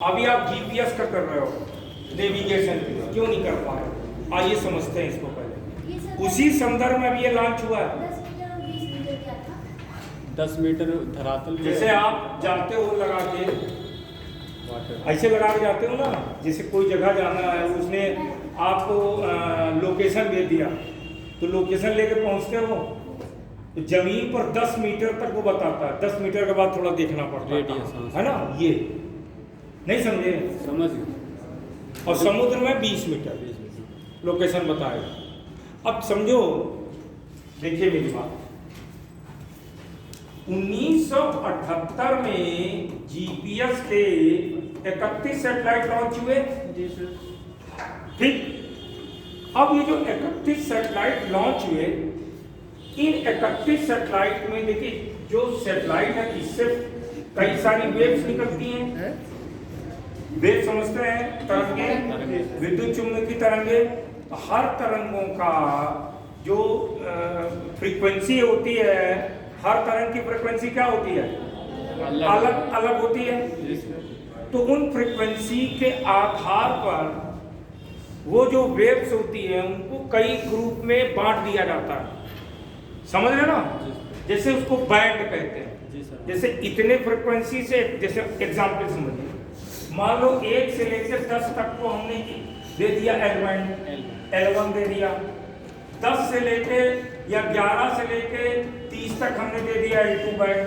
अभी आप जीपीएस का कर रहे हो नेविगेशन, क्यों नहीं कर पा रहे? आइए समझते हैं इसको पहले। उसी संदर्भ में अभी ये लॉन्च हुआ है। 10 मीटर धरातल पे जैसे आप जाते हो लगा के, ऐसे लगा के जाते हो ना, जैसे कोई जगह जाना है, उसने आपको लोकेशन दे दिया, तो लोकेशन लेके पहुंचते हो तो जमीन पर 10 मीटर तक वो बताता है। 10 मीटर के बाद थोड़ा देखना पड़ता है ना, ये नहीं समझे? समझ। और समुद्र में 20 मीटर लोकेशन बताएगा। अब समझो, देखिए मेरी बात, 1978 में जीपीएस के 31 सैटेलाइट लॉन्च हुए। ठीक, अब ये जो 31 सैटेलाइट लॉन्च हुए, इन 31 सैटेलाइट में देखिए, जो सैटेलाइट है इससे कई सारी वेव्स निकलती हैं। वेव समझते हैं, तरंगे, विद्युत चुम्बकीय तरंगे। हर तरंगों का जो फ्रीक्वेंसी होती है, हर तरंग की फ्रीक्वेंसी क्या होती है? अलग अलग होती है। तो उन फ्रीक्वेंसी के आधार पर वो जो वेव्स होती है उनको कई ग्रुप में बांट दिया जाता है। समझ रहे ना? जैसे उसको बैंड कहते हैं। जैसे इतने फ्रीक्वेंसी से, जैसे एग्जाम्पल समझिए, मान लो 1 से लेकर 10 तक को हमने दे दिया L1 दे दिया, 10 से लेके या 11 से लेके 30 तक हमने दे दिया L2 बैंड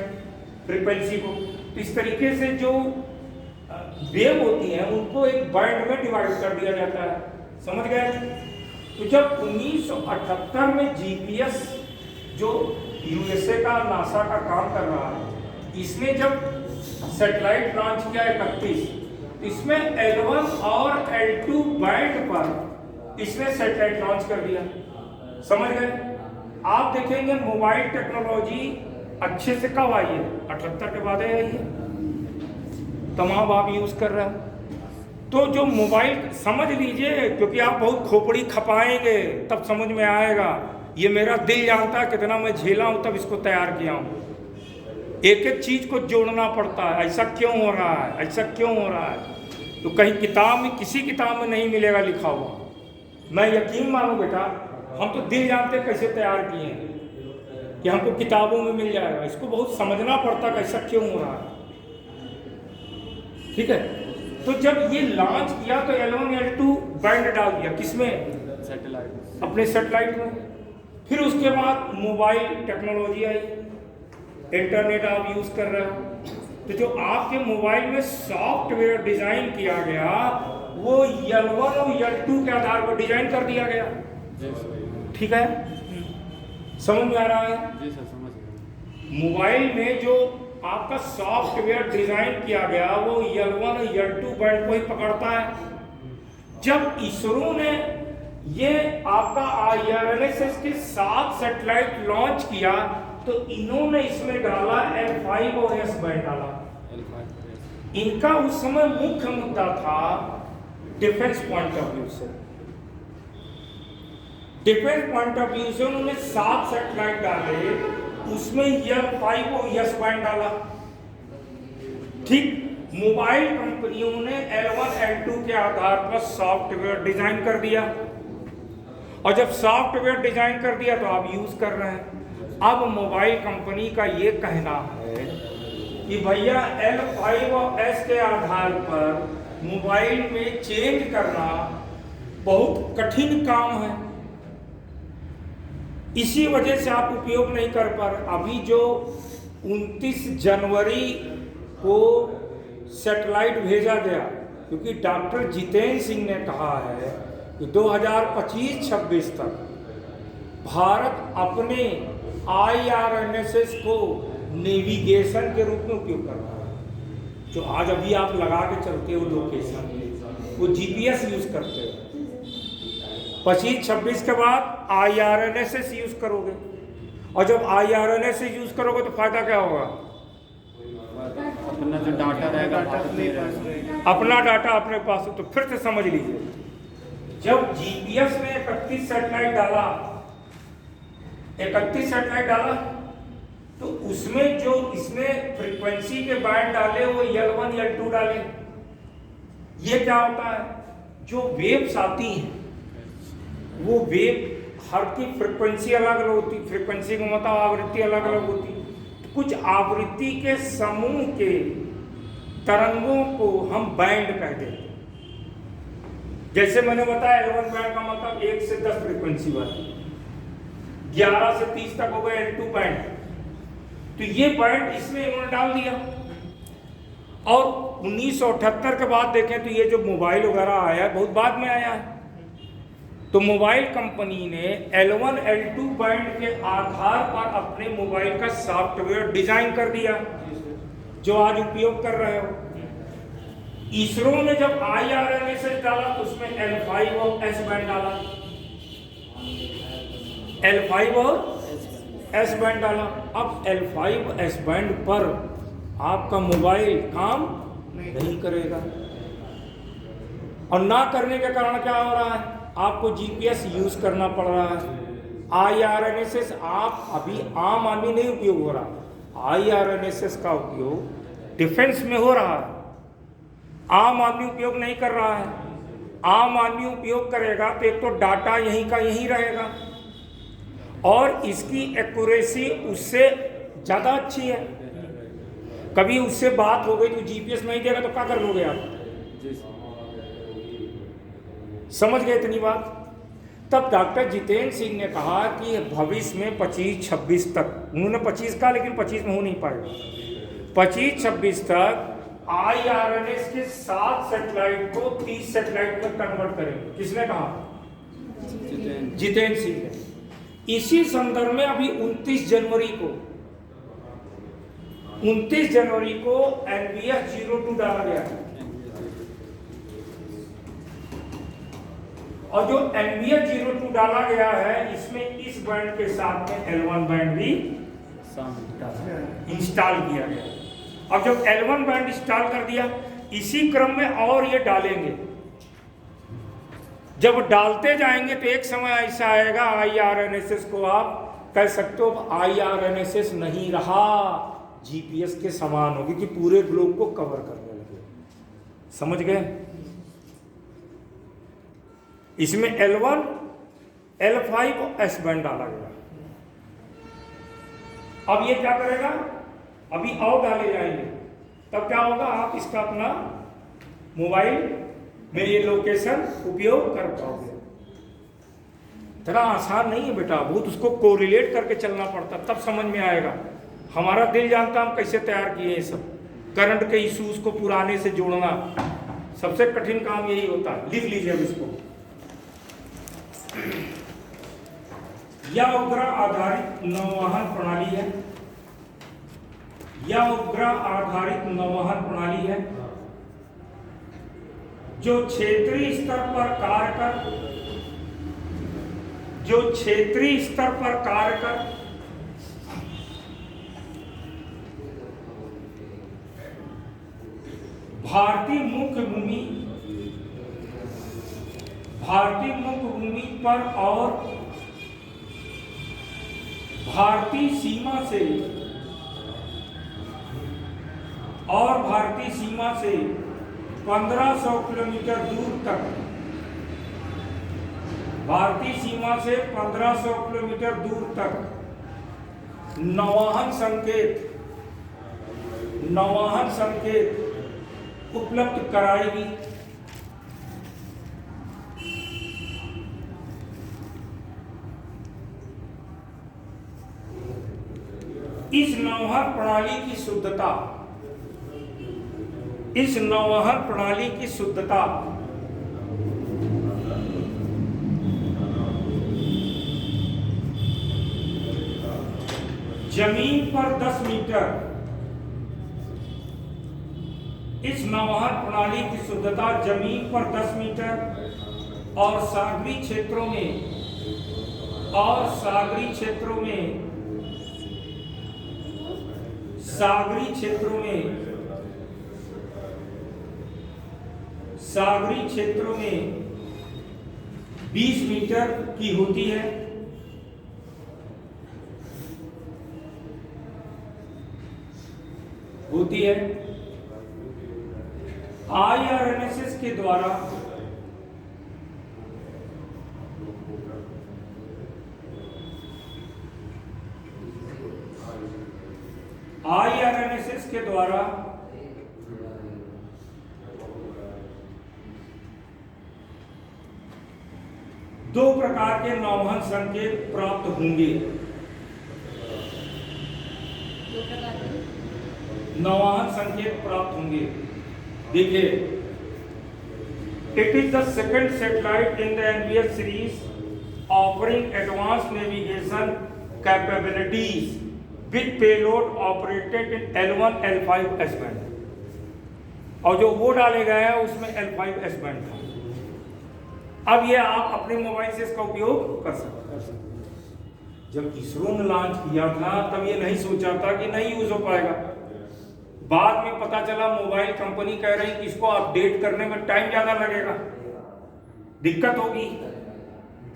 फ्रीक्वेंसी को। तो इस तरीके से जो वेव होती है उनको एक बैंड में डिवाइड कर दिया जाता है। समझ गए? तो जब 1978 में जीपीएस जो यूएसए का नासा का काम कर रहा है, इसने जब सैटेलाइट लॉन्च किया 31, इसमें L1 और L2 बैंड पर इसने सैटेलाइट लॉन्च कर दिया। समझ गए? आप देखेंगे मोबाइल टेक्नोलॉजी अच्छे से कब आई है? 78 के बाद आई है। तमाम आप यूज कर रहे हैं। तो जो मोबाइल, समझ लीजिए, क्योंकि आप बहुत खोपड़ी खपाएंगे तब समझ में आएगा। ये मेरा दिल जानता है कितना मैं झेला हूं, तब इसको तैयार किया हूं। एक एक चीज को जोड़ना पड़ता है। ऐसा क्यों हो रहा है, ऐसा क्यों हो रहा है? तो कहीं किताब में, किसी किताब में नहीं मिलेगा लिखा हुआ। मैं यकीन मानो बेटा, हम तो दिल जानते कैसे तैयार किए हैं कि हमको किताबों में मिल जाएगा। इसको बहुत समझना पड़ता है कैसा क्यों हो रहा है। ठीक है? तो जब ये लॉन्च किया तो L1 L2 बैंड डाल दिया किसमें? सैटेलाइट, अपने अपने सैटेलाइट में। फिर उसके बाद मोबाइल टेक्नोलॉजी आई, इंटरनेट आप यूज कर रहे हो, तो जो आपके मोबाइल में सॉफ्टवेयर डिजाइन किया गया वो L1 और L2 के आधार पर डिजाइन कर दिया गया। ठीक है? समझ में आ रहा है? जी सर, समझ गया। मोबाइल में जो आपका सॉफ्टवेयर डिजाइन किया गया वो L1 और L2 बैंड को ही पकड़ता है। जब इसरो ने ये आपका IRNSS के 7 सैटेलाइट लॉन्च किया तो इन्होंने इसमें डाला L5 और S बैंड डाला। इनका उस समय मुख्य मुद्दा था डिफेंस पॉइंट ऑफ व्यू से। डिफेंस पॉइंट ऑफ व्यू से उन्होंने 7 सैटेलाइट डाले, उसमें L5 और S बैंड डाला। ठीक, मोबाइल कंपनियों ने L1 L2 के आधार पर सॉफ्टवेयर डिजाइन कर दिया, और जब सॉफ्टवेयर डिजाइन कर दिया तो आप यूज कर रहे हैं। अब मोबाइल कंपनी का ये कहना है कि भैया L5 और S के आधार पर मोबाइल में चेंज करना बहुत कठिन काम है, इसी वजह से आप उपयोग नहीं कर पा रहे। अभी जो 29 जनवरी को सैटेलाइट भेजा गया, क्योंकि डॉक्टर जितेंद्र सिंह ने कहा है कि 2025-26 तक भारत अपने IRNSS को नेविगेशन के रूप में उपयोग कर रहा है। जो आज अभी आप लगा के चलते हो लोकेशन, वो जीपीएस यूज करते हो। 25-26 के बाद IRNSS यूज करोगे, और जब IRNSS यूज करोगे तो फायदा क्या होगा? अपना जो डाटा रहेगा, अपना डाटा अपने पास हो। तो फिर से समझ लीजिए, जब जीपीएस में 31 सैटेलाइट डाला, 31 सैटेलाइट डाला, तो उसमें जो इसने फ्रीक्वेंसी के बैंड डाले वो L1 L2 डाले। ये क्या होता है, जो वेव्स आती हैं वो वेव हर की फ्रिक्वेंसी अलग अलग होती, फ्रिक्वेंसी का मतलब आवृत्ति अलग अलग होती। कुछ आवृत्ति के समूह के तरंगों को हम बैंड कहते हैं। जैसे मैंने बताया L1 बैंड का मतलब 1 से 10 फ्रिक्वेंसी वाली, 11 से 30 तक हो गया L2 बैंड। तो ये बैंड इसमें इन्होंने डाल दिया। और 1978 के बाद देखें तो ये जो मोबाइल वगैरह आया है बहुत बाद में आया है। तो मोबाइल कंपनी ने L1 L2 बैंड के आधार पर अपने मोबाइल का सॉफ्टवेयर डिजाइन कर दिया जो आज उपयोग कर रहे हो। इसरो ने जब IRNSS डाला तो उसमें L5 और S बैंड डाला, L5 और S बैंड डाला। अब L5 S बैंड पर आपका मोबाइल काम नहीं करेगा, और ना करने के कारण क्या हो रहा है, आपको GPS यूज करना पड़ रहा है। IRNSS आप अभी आम आदमी नहीं उपयोग हो रहा, IRNSS का उपयोग डिफेंस में हो रहा है, आम आदमी उपयोग नहीं कर रहा है। आम आदमी उपयोग करेगा तो एक तो डाटा यहीं का यहीं रहेगा और इसकी एक्यूरेसी उससे ज़्यादा अच्छी है। कभी उससे बात हो गई तो GPS नहीं देगा तो क्या कर लोगे आप, समझ गए इतनी बात। तब डॉक्टर जितेंद्र सिंह ने कहा कि भविष्य में 25-26 तक, उन्होंने 25 कहा लेकिन 25 में हो नहीं पाएगा, 25-26 तक IRNS के 7 सैटेलाइट को 30 सैटेलाइट में कन्वर्ट करेंगे। किसने कहा? जितेंद्र सिंह ने। इसी संदर्भ में अभी 29 जनवरी को NVS 02 डाला गया है, और जो NVS 02 डाला गया है इसमें इस बैंड के साथ में L1 बैंड भी इंस्टॉल किया गया। अब जब L1 बैंड इंस्टॉल कर दिया, इसी क्रम में और ये डालेंगे। जब डालते जाएंगे तो एक समय ऐसा आएगा IRNSS को आप कह सकते हो IRNSS नहीं रहा, GPS के समान होगी कि पूरे ग्लोब को कवर करने लगे। समझ गए? इसमें L1, L5 और S बैंड डाला गया। अब ये क्या करेगा, अभी और डाले जाएंगे, तब क्या होगा, आप इसका अपना मोबाइल में ये लोकेशन उपयोग कर पाओगे। इतना आसान नहीं है बेटा, बहुत उसको कोरिलेट करके चलना पड़ता, तब समझ में आएगा। हमारा दिल जानता हम कैसे तैयार किए ये सब, करंट के इश्यूज को पुराने से जोड़ना सबसे कठिन काम यही होता है। लिख लीजिए अब इसको। यह उपग्रह आधारित नौवहन प्रणाली है, यह उपग्रह आधारित नौवहन प्रणाली है जो क्षेत्रीय स्तर पर कार्य कर भारतीय मुख्य भूमि पर और भारतीय सीमा से 1500 किलोमीटर दूर तक, भारतीय सीमा से 1500 किलोमीटर दूर तक नौवहन संकेत उपलब्ध कराएगी। इस नौवहन प्रणाली की शुद्धता जमीन पर 10 मीटर, इस नौवहन प्रणाली की शुद्धता जमीन पर 10 मीटर और सागरी क्षेत्रों में 20 मीटर की होती है। IRNSS के द्वारा दो प्रकार के नौवहन संकेत प्राप्त होंगे। नौवहन संकेत प्राप्त होंगे। देखिए, it is the second satellite in the NVS series offering advance navigation capabilities with payload operated in L1 L5 S band, और जो वो डाले गए हैं उसमें L5 S बैंड था। अब ये आप अपने मोबाइल से इसका उपयोग कर सकते हैं। जब इसरो ने लॉन्च किया था तब ये नहीं सोचा था कि नहीं यूज हो पाएगा। बाद में पता चला मोबाइल कंपनी कह रही कि इसको अपडेट करने में टाइम ज्यादा लगेगा, दिक्कत होगी।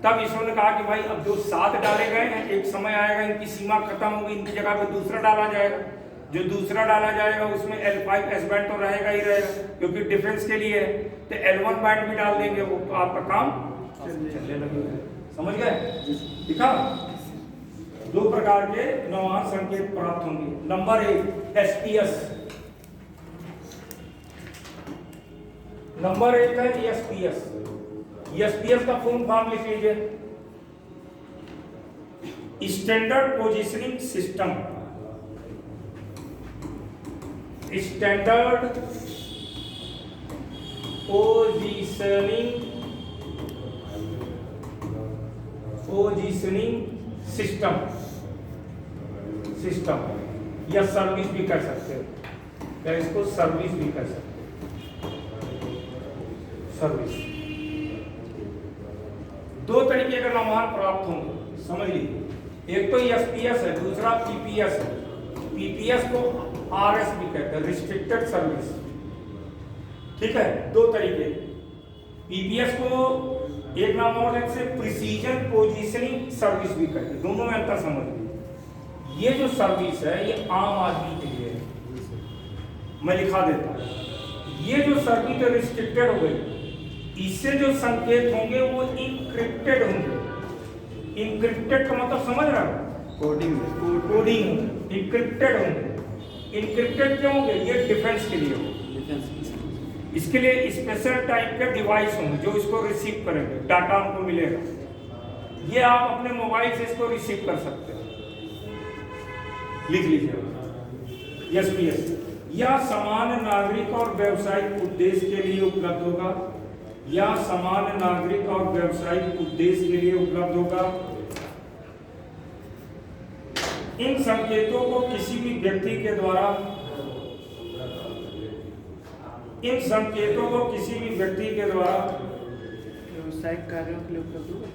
तब इसरो ने कहा कि भाई अब जो 7 डाले गए हैं, एक समय आएगा इनकी सीमा खत्म होगी, इनकी जगह पे दूसरा डाला जाएगा। जो दूसरा डाला जाएगा उसमें L5 S बैंड तो रहेगा ही रहेगा, क्योंकि डिफेंस के लिए है। तो L1 बैंड भी डाल देंगे, वो तो आपका काम चलने लगेगा। समझ गए? दिखा? दो प्रकार के नौवहन संकेत प्राप्त होंगे। Number 1 SPS। नंबर 1 है ESPS। ESPS का फुल फॉर्म लिख लीजिए, standard positioning system. Standard positioning system या सर्विस भी कर सकते हो, या इसको सर्विस भी कर सकते हो। सर्विस दो तरीके का नौवहन प्राप्त होंगे, समझ लीजिए। एक तो SPS है, दूसरा PPS है। PPS को RS भी कहते हैं, रिस्ट्रिक्टेड सर्विस। ठीक है, दो तरीके। PPS को एक नाम और से प्रिसीजन पोजीशनिंग सर्विस भी कहते हैं। दोनों में अंतर समझ लीजिए। ये जो सर्विस है ये आम आदमी के लिए है, मैं लिखा देता हूं। ये जो सर्विस है रिस्ट्रिक्टेड हो गई, इससे जो संकेत होंगे वो इंक्रिप्टेड होंगे। इंक्रिप्टेड का मतलब समझ रहे हो? कोडिंग इंक्रिप्टेड होंगे। इंक्रिप्टेड क्यों होंगे? ये डिफेंस के लिए होंगे। इसके लिए स्पेशल टाइप के डिवाइस होंगे जो इसको रिसीव करेंगे, डाटा उनको मिलेगा। ये आप अपने मोबाइल से इसको रिसीव कर सकते हैं। लिख लीजिए SPS। या सामान्य नागरिक और व्यावसायिक उद्देश्य के लिए उपलब्ध होगा, या सामान्य नागरिक और व्यावसायिक उद्देश्य के लिए उपलब्ध होगा। इन संकेतों को किसी भी व्यक्ति के द्वारा व्यावसायिक कार्यों के लिए उपलब्ध होगा,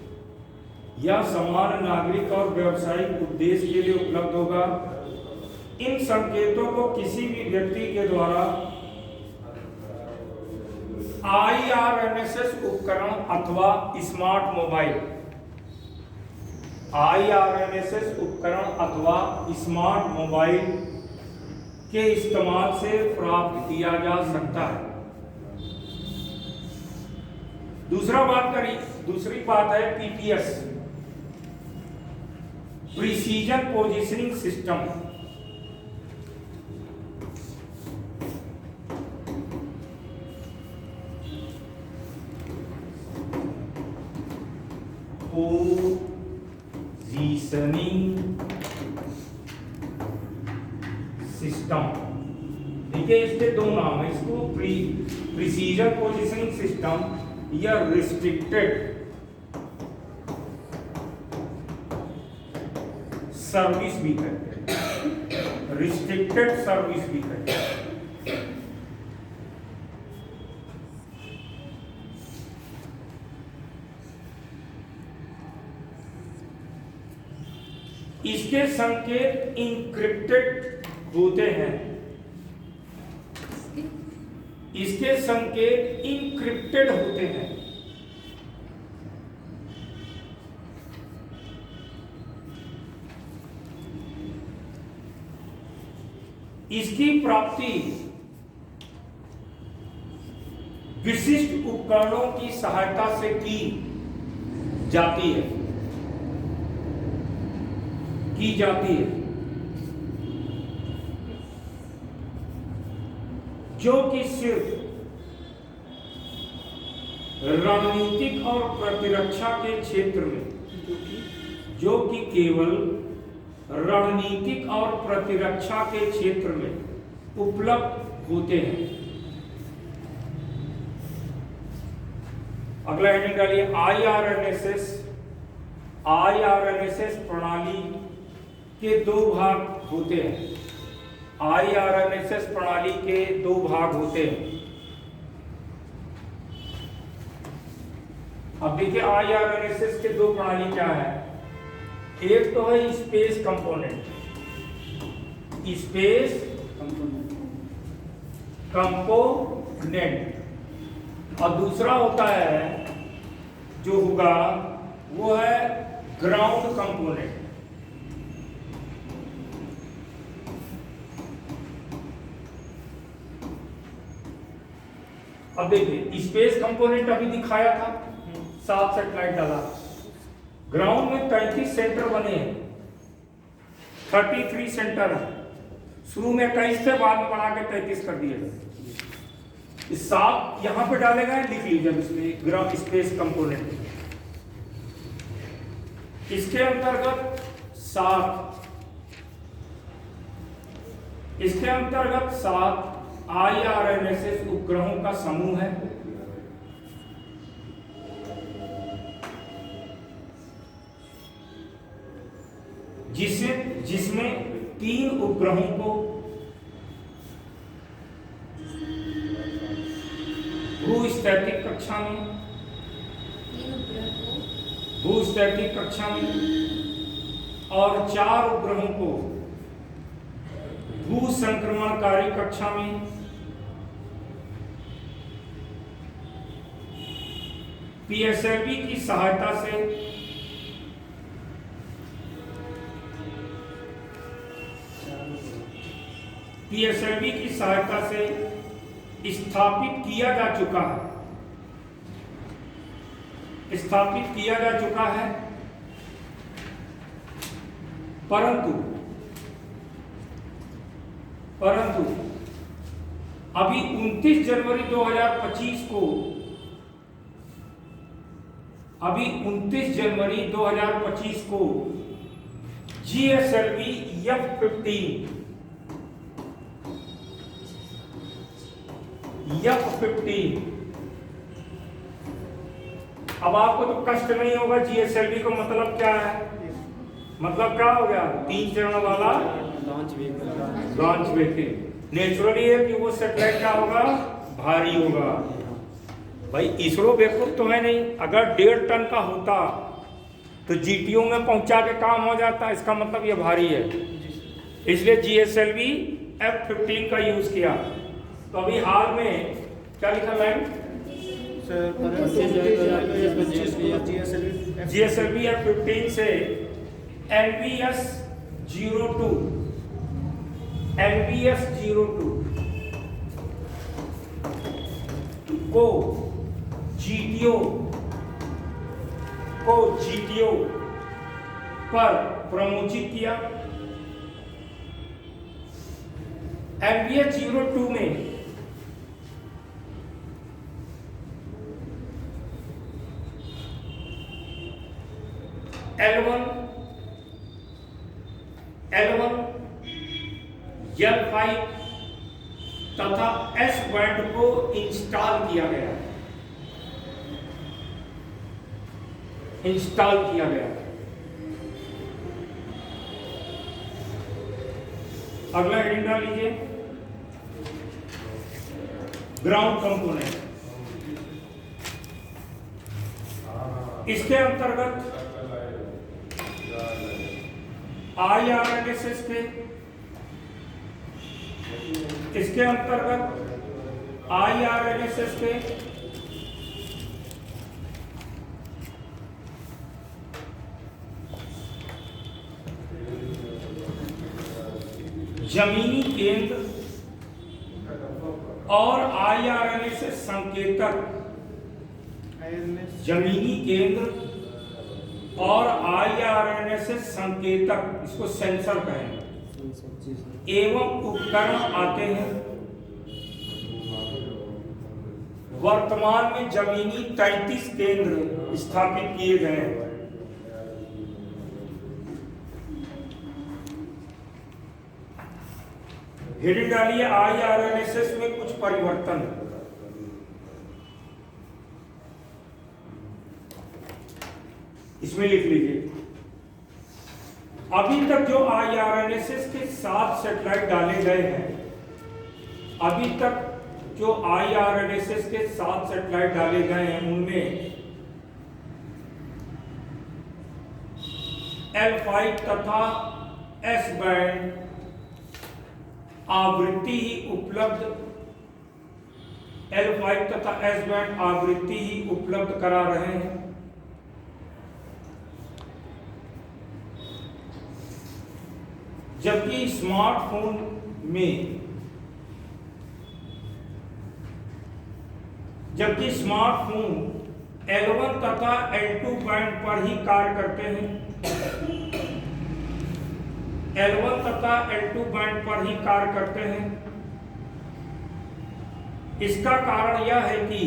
या समान नागरिक और व्यावसायिक उद्देश्य के लिए उपलब्ध होगा। इन संकेतों को किसी भी व्यक्ति के द्वारा IRNSS उपकरण अथवा स्मार्ट मोबाइल, IRNSS उपकरण अथवा स्मार्ट मोबाइल के इस्तेमाल से प्राप्त किया जा सकता है। दूसरी बात है PPS, precision positioning system. Positioning system. देखिए इसके दो नाम है, इसको प्रिसीजन पोजीशनिंग सिस्टम या रिस्ट्रिक्टेड सर्विस भी कहते हैं, रिस्ट्रिक्टेड सर्विस भी कहते हैं। इसके संकेत इंक्रिप्टेड होते हैं। इसके संकेत इंक्रिप्टेड होते हैं। इसकी प्राप्ति विशिष्ट उपकरणों की सहायता से की जाती है, जो कि सिर्फ रणनीतिक और प्रतिरक्षा के क्षेत्र में, जो कि केवल रणनीतिक और प्रतिरक्षा के क्षेत्र में उपलब्ध होते हैं। अगला हेडिंग डालिए, IRNSS प्रणाली के दो भाग होते हैं। IRNSS प्रणाली के दो भाग होते हैं। अब देखिए IRNSS के दो प्रणाली क्या है। एक तो है स्पेस कंपोनेंट, और दूसरा होता है जो होगा वो है ग्राउंड कंपोनेंट। अब देखिए स्पेस कंपोनेंट अभी दिखाया था, 7 सैटेलाइट डाला। ग्राउंड में 33 सेंटर बने हैं, 33 सेंटर है। शुरू में 21 थे, बाद में बढ़ा के 33 कर दिए गए। 7 यहां पे डाले गए, लिख लीजिए इसमें ग्राउंड स्पेस कंपोनेंट। इसके अंतर्गत 7 IRNSS उपग्रहों का समूह है, जिसमें 3 उपग्रहों को भूस्थैतिक कक्षा में और 4 उपग्रहों को भूसंक्रमणकारी कक्षा में PSLV की सहायता से स्थापित किया जा चुका है, परंतु अभी 29 जनवरी 2025 को GSLV F-15। अब आपको तो कष्ट नहीं होगा, GSLV का मतलब क्या है? मतलब क्या हो गया? 3 चरण वाला लॉन्च व्हीकल। नेचुरली है कि वो सैटेलाइट क्या होगा? भारी होगा। भाई इसरो बेवकूफ तो है नहीं, अगर 1.5 टन का होता तो GTO में पहुंचा के काम हो जाता। इसका मतलब ये भारी है, इसलिए GSLV F-15 का यूज किया। तो अभी हाल में क्या लिखा लाइन? GSLV F-15 से NVS 02 को GTO पर प्रमोचित किया। NVS 02 में L1, L5 तथा S बैंड को इंस्टॉल किया गया। अगला हेडिंग डाल लीजिए, ग्राउंड कंपोनेंट। इसके अंतर्गत IRNSS के जमीनी केंद्र और IRNSS संकेतक IRNS जमीनी केंद्र और IRNSS संकेतक, इसको सेंसर कहेंगे, जी सर। एवं उपकरण आते हैं। वर्तमान में जमीनी 33 केंद्र स्थापित किए गए हैं। हेडिंग डालिए IRNSS में कुछ परिवर्तन। इसमें लिख लीजिए, अभी तक जो IRNSS के 7 सैटेलाइट डाले गए हैं, अभी तक जो IRNSS के 7 सैटेलाइट डाले गए हैं उनमें L5 तथा S बैंड आवृत्ति ही उपलब्ध, L5 तथा S बैंड आवृत्ति ही उपलब्ध करा रहे हैं। जबकि स्मार्टफोन L1 तथा L2 बैंड पर ही कार्य करते हैं। L1 तथा L2 बैंड पर ही कार्य करते हैं। इसका कारण यह है कि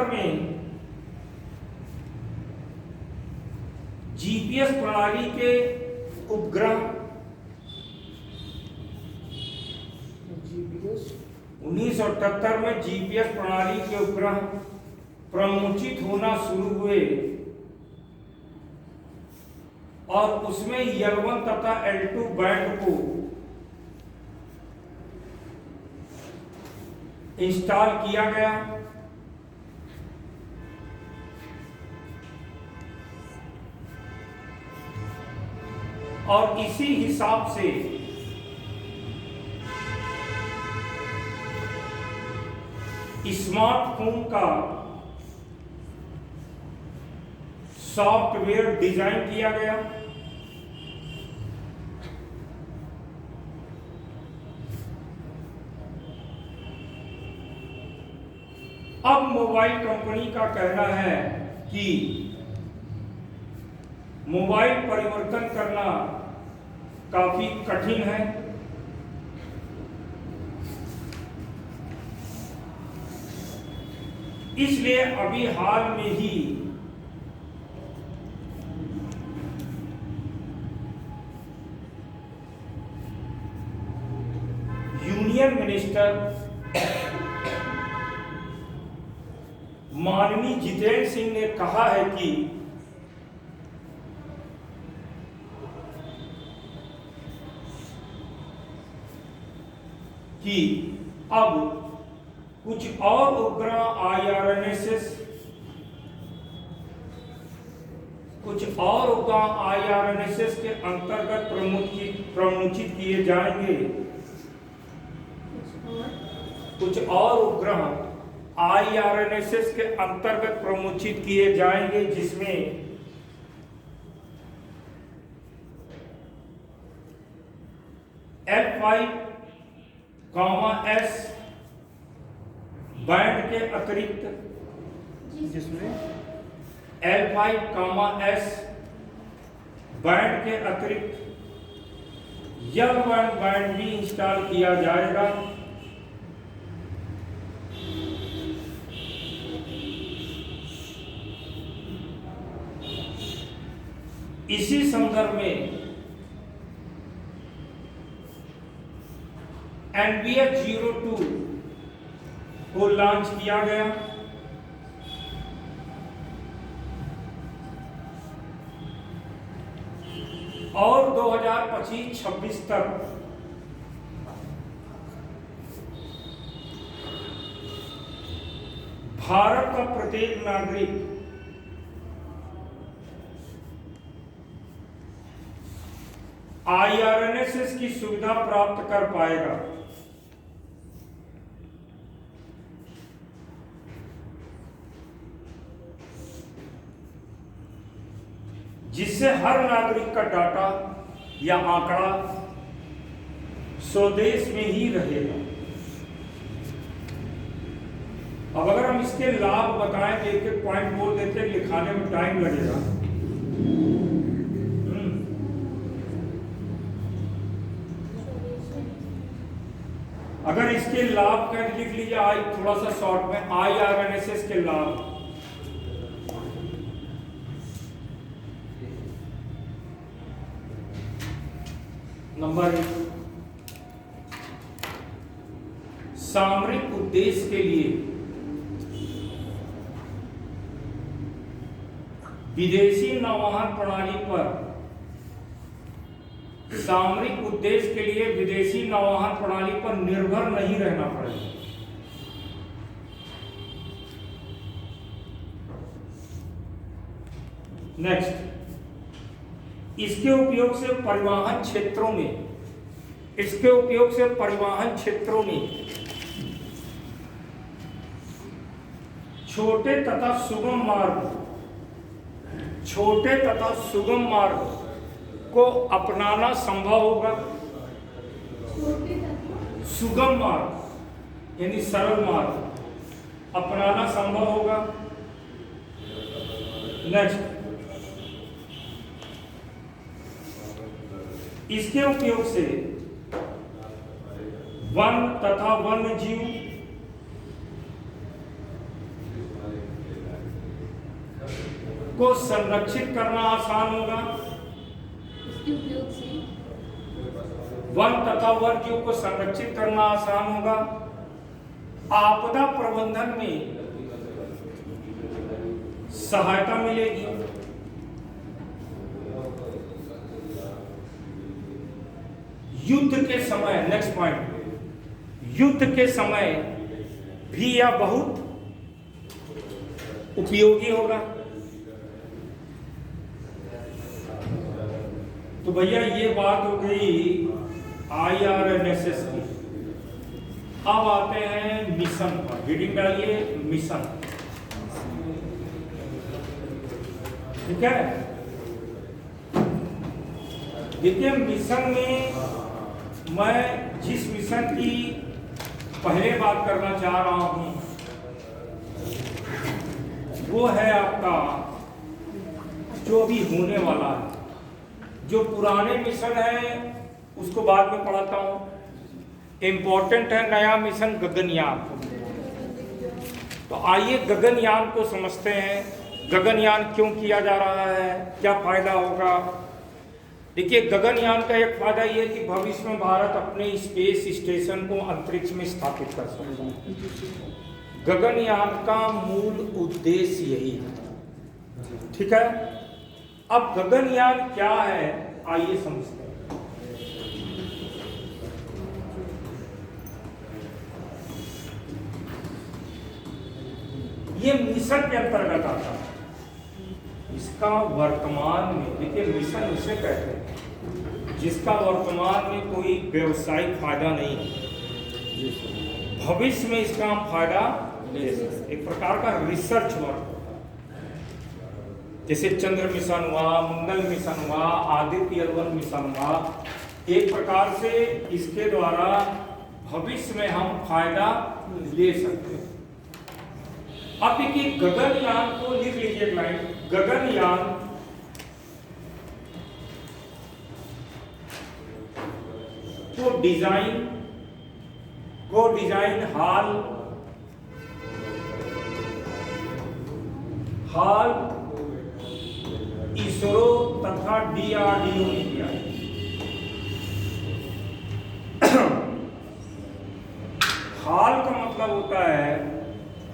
में जीपीएस प्रणाली के उपग्रह 1978 में जीपीएस प्रणाली के उपग्रह प्रमुचित होना शुरू हुए और उसमें L1 तथा L2 बैंड को इंस्टॉल किया गया। और इसी हिसाब से स्मार्टफोन का सॉफ्टवेयर डिजाइन किया गया। अब मोबाइल कंपनी का कहना है कि मोबाइल परिवर्तन करना काफी कठिन है। इसलिए अभी हाल में ही यूनियन मिनिस्टर माननीय जितेंद्र सिंह ने कहा है कि अब कुछ और उपग्रह IRNSS के अंतर्गत प्रमुचित किए जाएंगे। कुछ और उपग्रह IRNSS के अंतर्गत प्रमुचित किए जाएंगे, जिसमें L5, S बैंड के अतिरिक्त L5, S बैंड के अतिरिक्त L1 बैंड भी इंस्टॉल किया जाएगा। इसी संदर्भ में NBH-02 को लॉन्च किया गया। और 2025-26 तक भारत का प्रत्येक नागरिक IRNSS की सुविधा प्राप्त कर पाएगा। जिससे जिससे हर नागरिक का डाटा या आंकड़ा स्वदेश में ही रहेगा। अब अगर हम इसके लाभ बताएं तो एक एक पॉइंट बोल देते हैं, लिखाने में टाइम लगेगा। अगर इसके लाभ का लिख लीजिए, आई थोड़ा सा शॉर्ट में, IRNSS के लाभ। नंबर 1, सामरिक उद्देश्य के लिए विदेशी नौवहन प्रणाली पर, सामरिक उद्देश्य के लिए विदेशी नौवहन प्रणाली पर निर्भर नहीं रहना पड़ेगा। नेक्स्ट, इसके उपयोग से परिवहन क्षेत्रों में, इसके उपयोग से परिवहन क्षेत्रों में छोटे तथा सुगम मार्ग, छोटे तथा सुगम मार्ग को अपनाना संभव होगा। सुगम मार्ग यानी सरल मार्ग अपनाना संभव होगा। नेक्स्ट, इसके उपयोग से वन तथा वन्य जीव को संरक्षित करना आसान होगा। उपयोग से वन तथा वन्य जीव को संरक्षित करना आसान होगा। आपदा प्रबंधन में सहायता मिलेगी। युद्ध के समय, नेक्स्ट पॉइंट, युद्ध के समय भी यह बहुत उपयोगी होगा। तो भैया ये बात हो गई IRNSS की। अब आते हैं मिशन पर, हेडिंग डालिए मिशन। ठीक है, देखिए मिशन में मैं जिस मिशन की पहले बात करना चाह रहा हूं वो है आपका जो अभी होने वाला है। जो पुराने मिशन है उसको बाद में पढ़ाता हूं। इंपॉर्टेंट है नया मिशन गगनयान। तो आइए गगनयान को समझते हैं। गगनयान क्यों किया जा रहा है, क्या फायदा होगा। देखिए गगनयान का एक फायदा यह है कि भविष्य में भारत अपने स्पेस स्टेशन को अंतरिक्ष में स्थापित कर सकता है। गगनयान का मूल उद्देश्य यही है। ठीक है, अब गगनयान क्या है आइए समझते हैं। ये मिशन के अंतर्गत आता है। इसका वर्तमान में, देखिए मिशन उसे कहते हैं जिसका वर्तमान में कोई व्यवसायिक फायदा नहीं है, भविष्य में इसका हम फायदा ले सकते। एक प्रकार का रिसर्च वर्क, जैसे चंद्र मिशन हुआ, मंगल मिशन हुआ, आदित्य L1 मिशन हुआ। एक प्रकार से इसके द्वारा भविष्य में हम फायदा ले सकते हैं। अब देखिए गगनयान को लिख लीजिए लाइन, गगनयान को डिजाइन हाल इसरो तथा DRDO ने किया है। हाल का मतलब होता है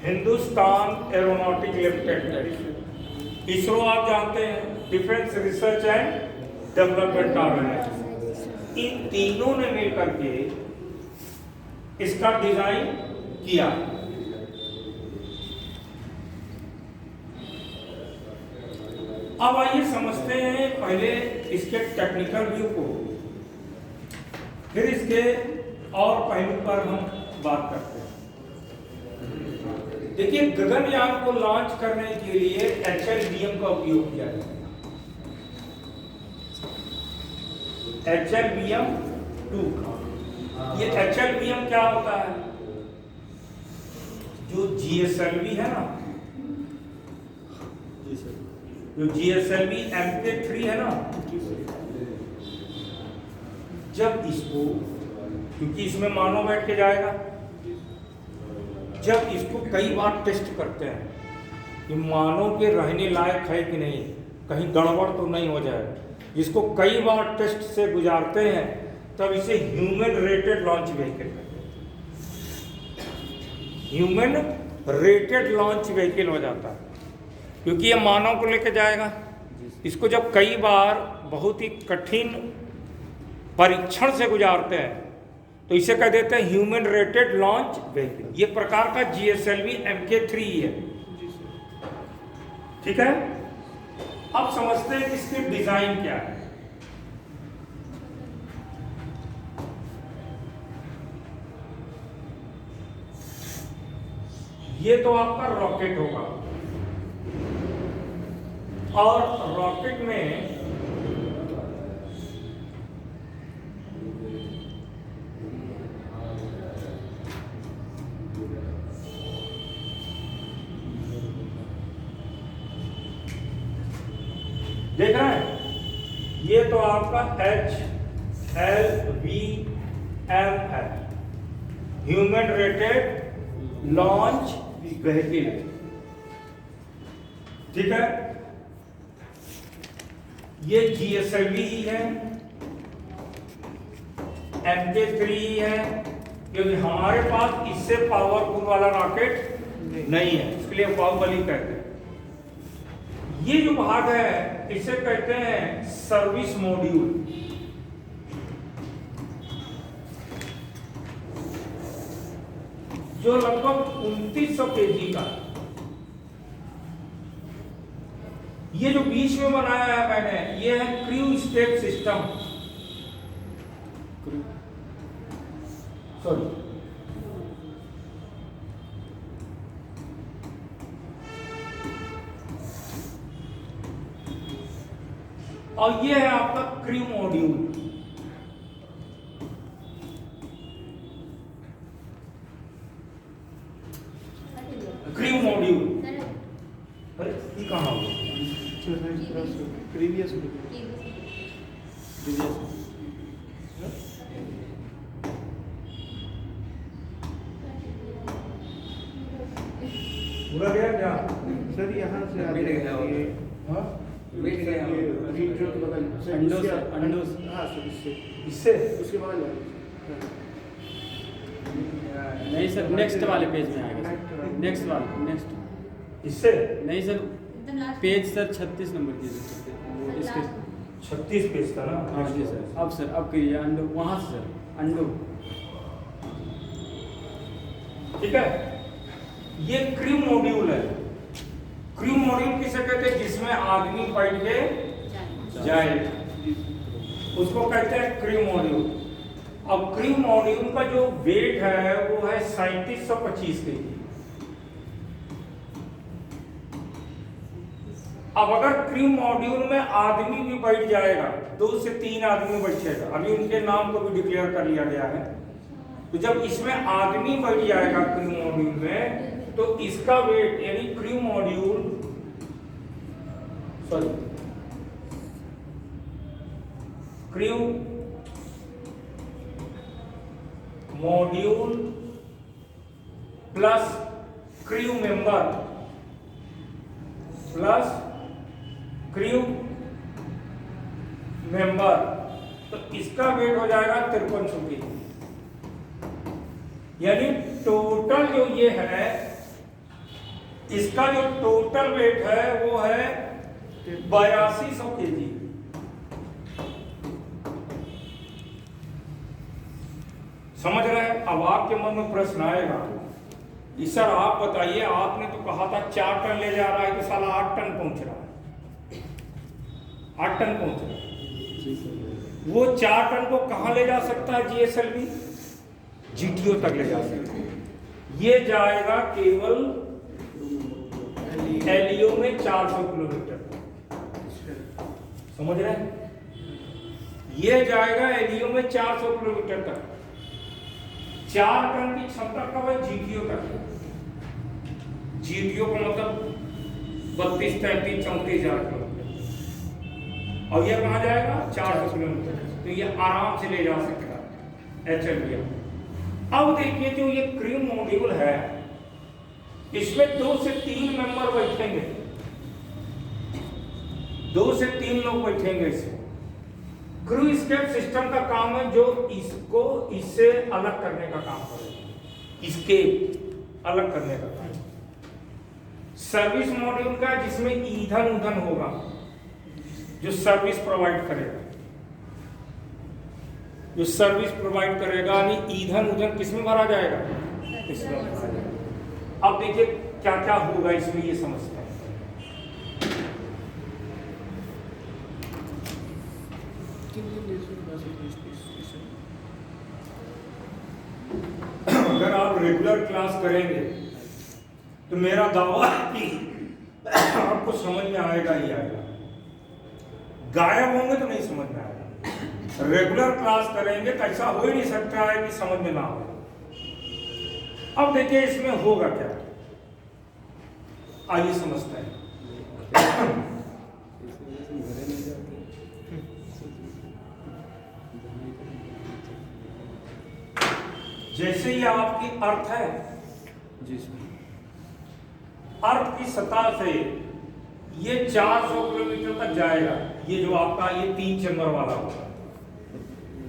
हिंदुस्तान एरोनॉटिक लिमिटेड। इसरो आप जानते हैं defence research and development organisation. इन तीनों ने मिलकर के इसका डिजाइन किया। अब आइए समझते हैं पहले इसके टेक्निकल व्यू को, फिर इसके और पहलू पर हम बात करते हैं। देखिए गगनयान को लॉन्च करने के लिए HLBM का उपयोग किया जाएगा। HLBM2 का। ये HLBM क्या होता है? जो GSLV है ना, जो GSLV MK3 है ना, जब इसको, क्योंकि इसमें मानो बैठ के जाएगा, जब इसको कई बार टेस्ट करते हैं कि मानो के रहने लायक है कि नहीं, कहीं गड़बड़ तो नहीं हो जाए, इसको कई बार टेस्ट से गुजारते हैं, तब इसे ह्यूमन रेटेड लॉन्च व्हीकल कहते हैं। ह्यूमन रेटेड लॉन्च व्हीकल हो जाता है, क्योंकि ये मानव को लेकर जाएगा। इसको जब कई बार बहुत ही कठिन परीक्षण से गुजारते हैं तो इसे कह देते हैं ह्यूमन रेटेड लॉन्च व्हीकल। ये प्रकार का GSLV MK3 है। ठीक है, अब समझते हैं कि इसकी डिजाइन क्या है। ये तो आपका रॉकेट होगा, और रॉकेट में देख रहे हैं, ये तो आपका HLBM है, ह्यूमन रेटेड लॉन्च व्हीकल। ठीक है, ये GSLV ही है, MK3 ही है, क्योंकि हमारे पास इससे पावरफुल वाला रॉकेट नहीं है, इसके लिए बाहुबली कहते हैं। ये जो भाग है इसे कहते हैं सर्विस मॉड्यूल। जो लगभग 2900 kg का। ये जो बीच में बनाया है मैंने, ये है क्रू स्टेप सिस्टम। सॉरी, और ये है आपका क्रू मॉड्यूल। क्रू मॉड्यूल, अरे ये कहाँ हो गया? प्रीवियस पूरा गया क्या? सर यहाँ से बैठ गया वो। हाँ? बैठ गया वो। रीड्रो के बगल से अंडोस, इससे- अंडोस। हाँ सर, इससे इससे उसके बगल में। नहीं सर, नेक्स्ट वाले पेज में आएगा सर। नेक्स्ट वाला, नेक्स्ट। इससे नहीं सर, एकदम लास्ट पेज सर 36 नंबर की वो इसके। 36 पेज था ना? हाँ जी सर, अब सर अब करिए अंडो, वहाँ से सर अंडो। ठीक है, ये क्रू मॉड्यूल है। क्रू मॉड्यूल किसे कहते हैं? जिसमें आदमी बैठ के जाए, उसको कहते हैं क्रू मॉड्यूल। अब क्रू मॉड्यूल का जो वेट है वो है 3725 kg। अब अगर क्रू मॉड्यूल में आदमी भी बैठ जाएगा, 2 से 3 आदमी बैठेगा, अभी उनके नाम को भी डिक्लेयर कर लिया गया है, तो जब इसमें आदमी बैठ जाएगा क्रू मॉड्यूल में, तो इसका वेट यानी crew module, sorry, crew module plus crew member plus crew member, तो इसका वेट हो जाएगा 5300 kg। यानी टोटल जो ये है, इसका जो टोटल वेट है वो है 8200 kg। समझ रहे हैं? अब आपके मन में प्रश्न आएगा कि सर आप बताइए, आपने तो कहा था 4 टन ले जा रहा है, तो साला 8 टन पहुंच रहा है, 8 टन पहुंच रहा है। वो 4 टन को कहां ले जा सकता है GSLV? GTO तक ले जा सकता है। ये जाएगा केवल LEO में 400 किलोमीटर। समझ रहे हैं? ये जाएगा एलईओ में 400 किलोमीटर तक। 4 टन की क्षमता कब है जीटीओ तक। जीटीओ का मतलब 32, 33, 34,000 किलोमीटर। और ये कहाँ जाएगा 400 किलोमीटर। तो ये आराम से ले जा सकता है HLBM। अब देखिए जो ये क्रू मॉड्यूल है इसमें 2 से 3 मेंबर बैठेंगे, 2 से 3 लोग बैठेंगे इसमें। क्रू एस्केप सिस्टम का काम है जो इसको इससे अलग करने का काम करेगा, इसके अलग करने का काम। सर्विस मॉड्यूल का जिसमें ईंधन उधन होगा, जो सर्विस प्रोवाइड करेगा, जो सर्विस प्रोवाइड करेगा यानी ईंधन उधन किसमें भरा जाएगा, इसमें भरा जाएगा। अब देखिए क्या क्या होगा इसमें, ये समझते हैं। अगर आप रेगुलर क्लास करेंगे तो मेरा दावा है कि आपको समझ में आएगा ही आएगा। गायब होंगे तो नहीं समझ में आएगा। रेगुलर क्लास करेंगे तो ऐसा हो ही नहीं सकता है कि समझ में ना हो। अब देखिए इसमें होगा क्या, आइए समझते हैं। जैसे ये आपकी अर्थ है, अर्थ की सतह से ये 400 किलोमीटर तक जाएगा। ये जो आपका ये 3 चैम्बर वाला होगा,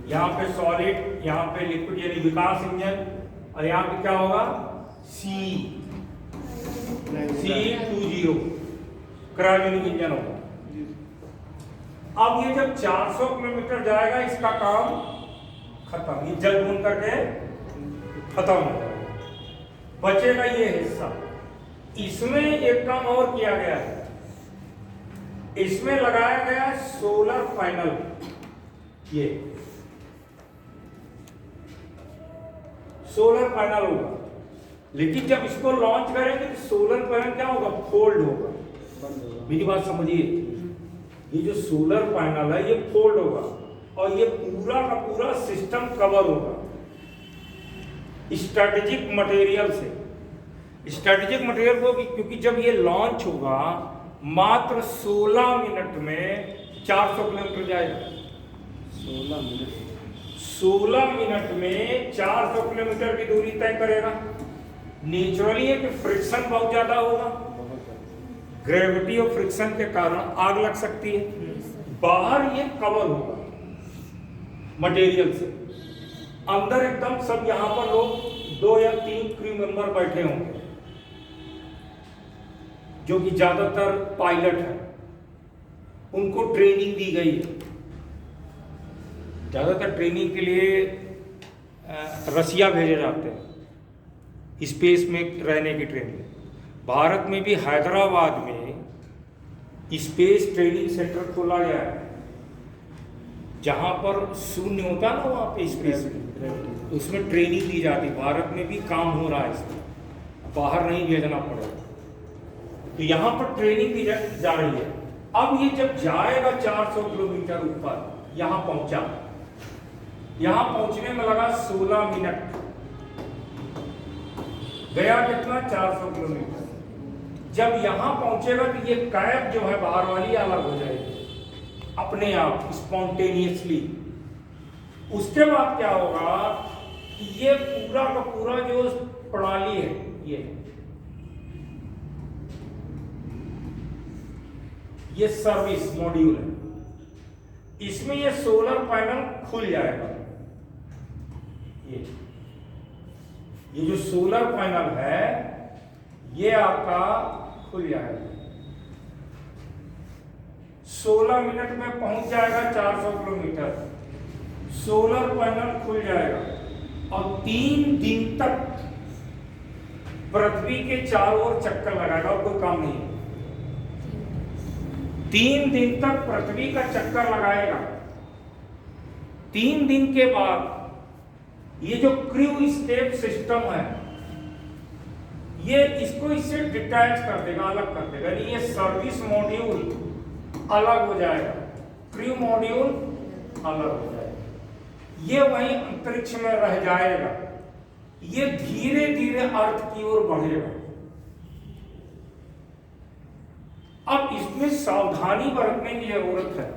यहाँ पे सॉलिड, यहाँ पे लिक्विड यानी विकास इंजन, और यहाँ पे क्या होगा C20 क्रायोजेनिक इंजन होगा। अब ये जब 400 किलोमीटर जाएगा इसका काम खत्म, ये जल बूंद करके खत्म हो जाएगा। बचेगा ये हिस्सा। इसमें एक काम और किया गया है, इसमें लगाया गया सोलर पैनल। ये सोलर पैनल होगा, लेकिन जब इसको लॉन्च करेंगे तो सोलर पैनल क्या होगा, फोल्ड होगा। मेरी बात समझिए, ये जो सोलर पैनल है ये फोल्ड होगा और ये पूरा का पूरा सिस्टम कवर होगा स्ट्रेटेजिक मटेरियल से। स्ट्रेटेजिक मटेरियल को क्योंकि जब ये लॉन्च होगा मात्र 16 मिनट में 400 किलोमीटर जाएगा। 16 मिनट में 400 किलोमीटर की दूरी तय करेगा। नेचुरली है कि फ्रिक्शन बहुत ज्यादा होगा, ग्रेविटी और फ्रिक्शन के कारण आग लग सकती है। बाहर ये कवर होगा मटेरियल से, अंदर एकदम सब यहाँ पर लोग 2 या 3 क्रू मेंबर बैठे होंगे जो कि ज्यादातर पायलट है, उनको ट्रेनिंग दी गई है। ज्यादातर ट्रेनिंग के लिए रसिया भेजे जाते हैं स्पेस में रहने की ट्रेनिंग। भारत में भी हैदराबाद में स्पेस ट्रेनिंग सेंटर खोला गया है, जहां पर शून्य होता ना वहां पे स्पेस में, उसमें ट्रेनिंग दी जाती है। भारत में भी काम हो रहा है इसमें, बाहर नहीं भेजना पड़ेगा। तो यहाँ पर ट्रेनिंग दी जा रही है। अब ये जब जाएगा 400 किलोमीटर ऊपर, यहाँ पहुंचा, यहाँ पहुंचने में लगा 16 मिनट, गया कितना 400 किलोमीटर। जब यहाँ पहुंचेगा तो ये कैप जो है बाहर वाली अलग हो जाएगी अपने आप स्पॉन्टेनियसली। उसके बाद क्या होगा कि ये पूरा का पूरा जो प्रणाली है, ये सर्विस मॉड्यूल है, इसमें ये सोलर पैनल खुल जाएगा। ये जो सोलर पैनल है ये आपका खुल जाएगा। 16 मिनट में पहुंच जाएगा 400 किलोमीटर। सोलर पैनल खुल जाएगा और 3 दिन तक पृथ्वी के चारों ओर चक्कर लगाएगा और कोई काम नहीं है। 3 दिन तक पृथ्वी का चक्कर लगाएगा। 3 दिन के बाद ये जो क्रू स्टेप सिस्टम है ये इसको इससे डिटैच कर देगा, अलग कर देगा। ये सर्विस मॉड्यूल अलग हो जाएगा, क्रू मॉड्यूल अलग हो जाएगा, ये वहीं अंतरिक्ष में रह जाएगा, ये धीरे धीरे अर्थ की ओर बढ़ेगा। अब इसमें सावधानी बरतने की जरूरत है।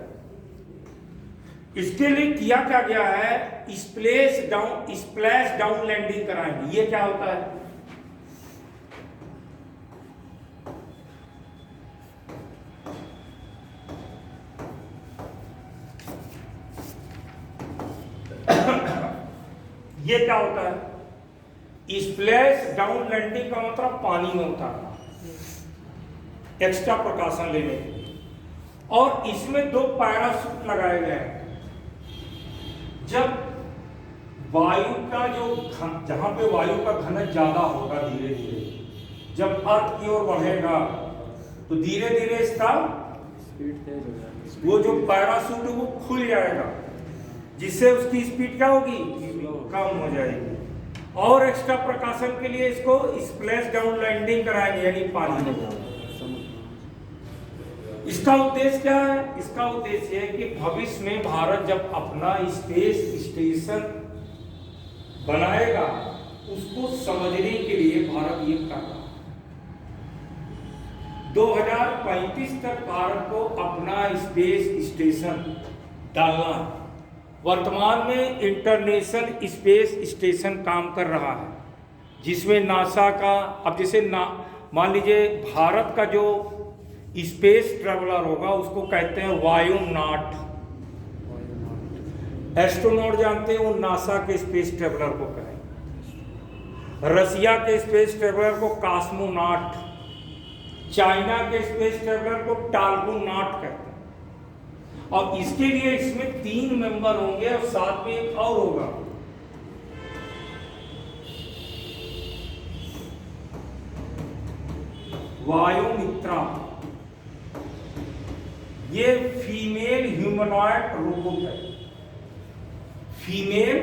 इसके लिए किया क्या गया है, स्प्लैश डाउन लैंडिंग कराएंगे। ये क्या होता है, ये क्या होता है, स्प्लैश डाउन लैंडिंग का मतलब पानी में उतारना, एक्स्ट्रा प्रकाशन लेने के लिए। और इसमें 2 पैराशूट लगाए गए हैं। जब वायु का जो जहां पे वायु का घनत्व ज्यादा होगा, धीरे धीरे जब अर्थ की ओर बढ़ेगा तो धीरे धीरे इसका स्पीड तेज हो जाएगी, वो जो पैराशूट है वो खुल जाएगा, जिससे उसकी स्पीड क्या होगी, कम हो जाएगी। और एक्स्ट्रा प्रकाशन के लिए इसको स्प्लैश डाउन लैंडिंग कराएंगे, यानी पानी में। इसका उद्देश्य क्या है, इसका उद्देश्य है कि भविष्य में भारत जब अपना स्पेस स्टेशन बनाएगा, उसको समझने के लिए भारत ये कर रहा है। 2035 तक भारत को अपना स्पेस स्टेशन डालना है। वर्तमान में इंटरनेशनल स्पेस स्टेशन काम कर रहा है, जिसमें नासा का, अब जैसे मान लीजिए भारत का जो स्पेस ट्रेवलर होगा उसको कहते हैं वायुनॉट। एस्ट्रोनॉट जानते हैं, वो नासा के स्पेस ट्रेवलर को कहेंगे। रसिया के स्पेस ट्रेवलर को कॉस्मोनॉट, चाइना के स्पेस ट्रेवलर को टार्गोनॉट कहते हैं। और इसके लिए इसमें 3 मेंबर होंगे और साथ में एक और होगा, वायुमित्रा। ये फीमेल ह्यूमनॉइड रोबोट है, फीमेल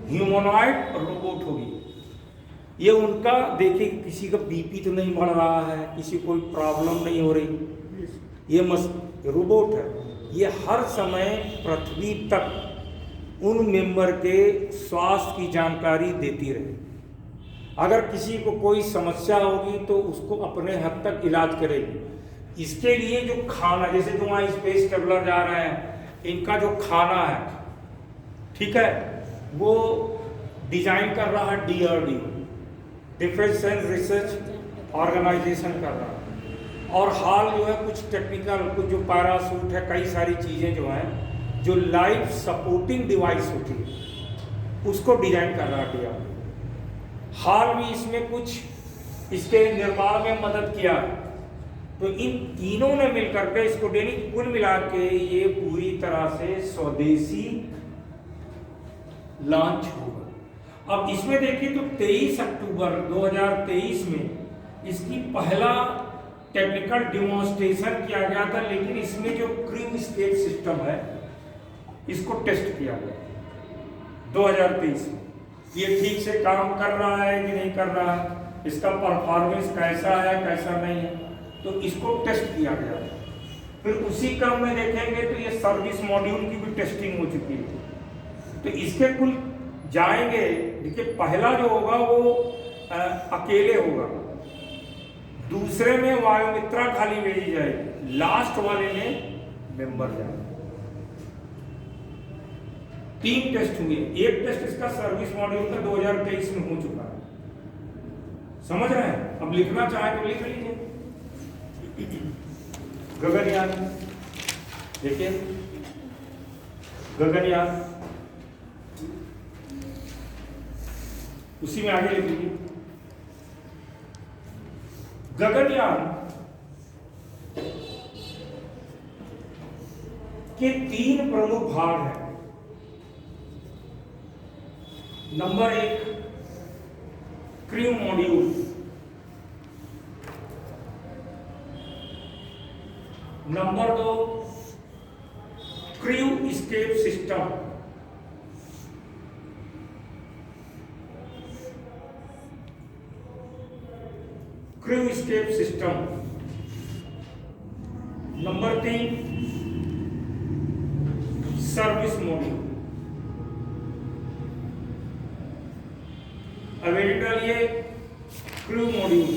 ह्यूमनॉइड रोबोट होगी। ये उनका देखिए, किसी का बीपी तो नहीं बढ़ रहा है, किसी कोई प्रॉब्लम नहीं हो रही, ये रोबोट है। ये हर समय पृथ्वी तक उन मेंबर के स्वास्थ्य की जानकारी देती रहे। अगर किसी को कोई समस्या होगी तो उसको अपने हद तक इलाज करेगी। इसके लिए जो खाना, जैसे जो वहाँ स्पेस ट्रेवलर जा रहे हैं, इनका जो खाना है, ठीक है, वो डिजाइन कर रहा है DRDO, defence and research organisation कर रहा है। और हाल जो है कुछ टेक्निकल, कुछ जो पैराशूट है, कई सारी चीज़ें जो हैं, जो लाइफ सपोर्टिंग डिवाइस होती है, उसको डिजाइन कर रहा है DRDO। हाल में इसमें कुछ इसके निर्माण में मदद किया है। तो इन तीनों ने मिलकर के इसको कुल मिला के ये पूरी तरह से स्वदेशी लॉन्च होगा। अब इसमें देखिए तो 23 अक्टूबर 2023 में इसकी पहला टेक्निकल डेमोन्स्ट्रेशन किया गया था, लेकिन इसमें जो क्रू स्केप सिस्टम है इसको टेस्ट किया गया 2023 में। ये ठीक से काम कर रहा है कि नहीं कर रहा है, इसका परफॉर्मेंस कैसा है कैसा नहीं है, तो इसको टेस्ट किया गया। फिर उसी क्रम में देखेंगे तो ये सर्विस मॉड्यूल की भी टेस्टिंग हो चुकी है। तो इसके कुल जाएंगे, देखिए पहला जो होगा वो अकेले होगा, दूसरे में वायुमित्रा खाली भेजी जाएगी, लास्ट वाले में मेंबर जाएगा। 3 टेस्ट हुए। एक टेस्ट इसका सर्विस मॉड्यूल का 2023 में हो चुका है, समझ रहे हैं। अब लिखना चाहे तो लिख लीजिए। गगनयान, देखिए गगनयान, उसी में आगे लिख लीजिए। गगनयान के 3 प्रमुख भाग हैं। Number 1 crew module, number 2 crew escape system, crew escape system, number 3 service module. अब एडिट डालिए क्रू मॉड्यूल।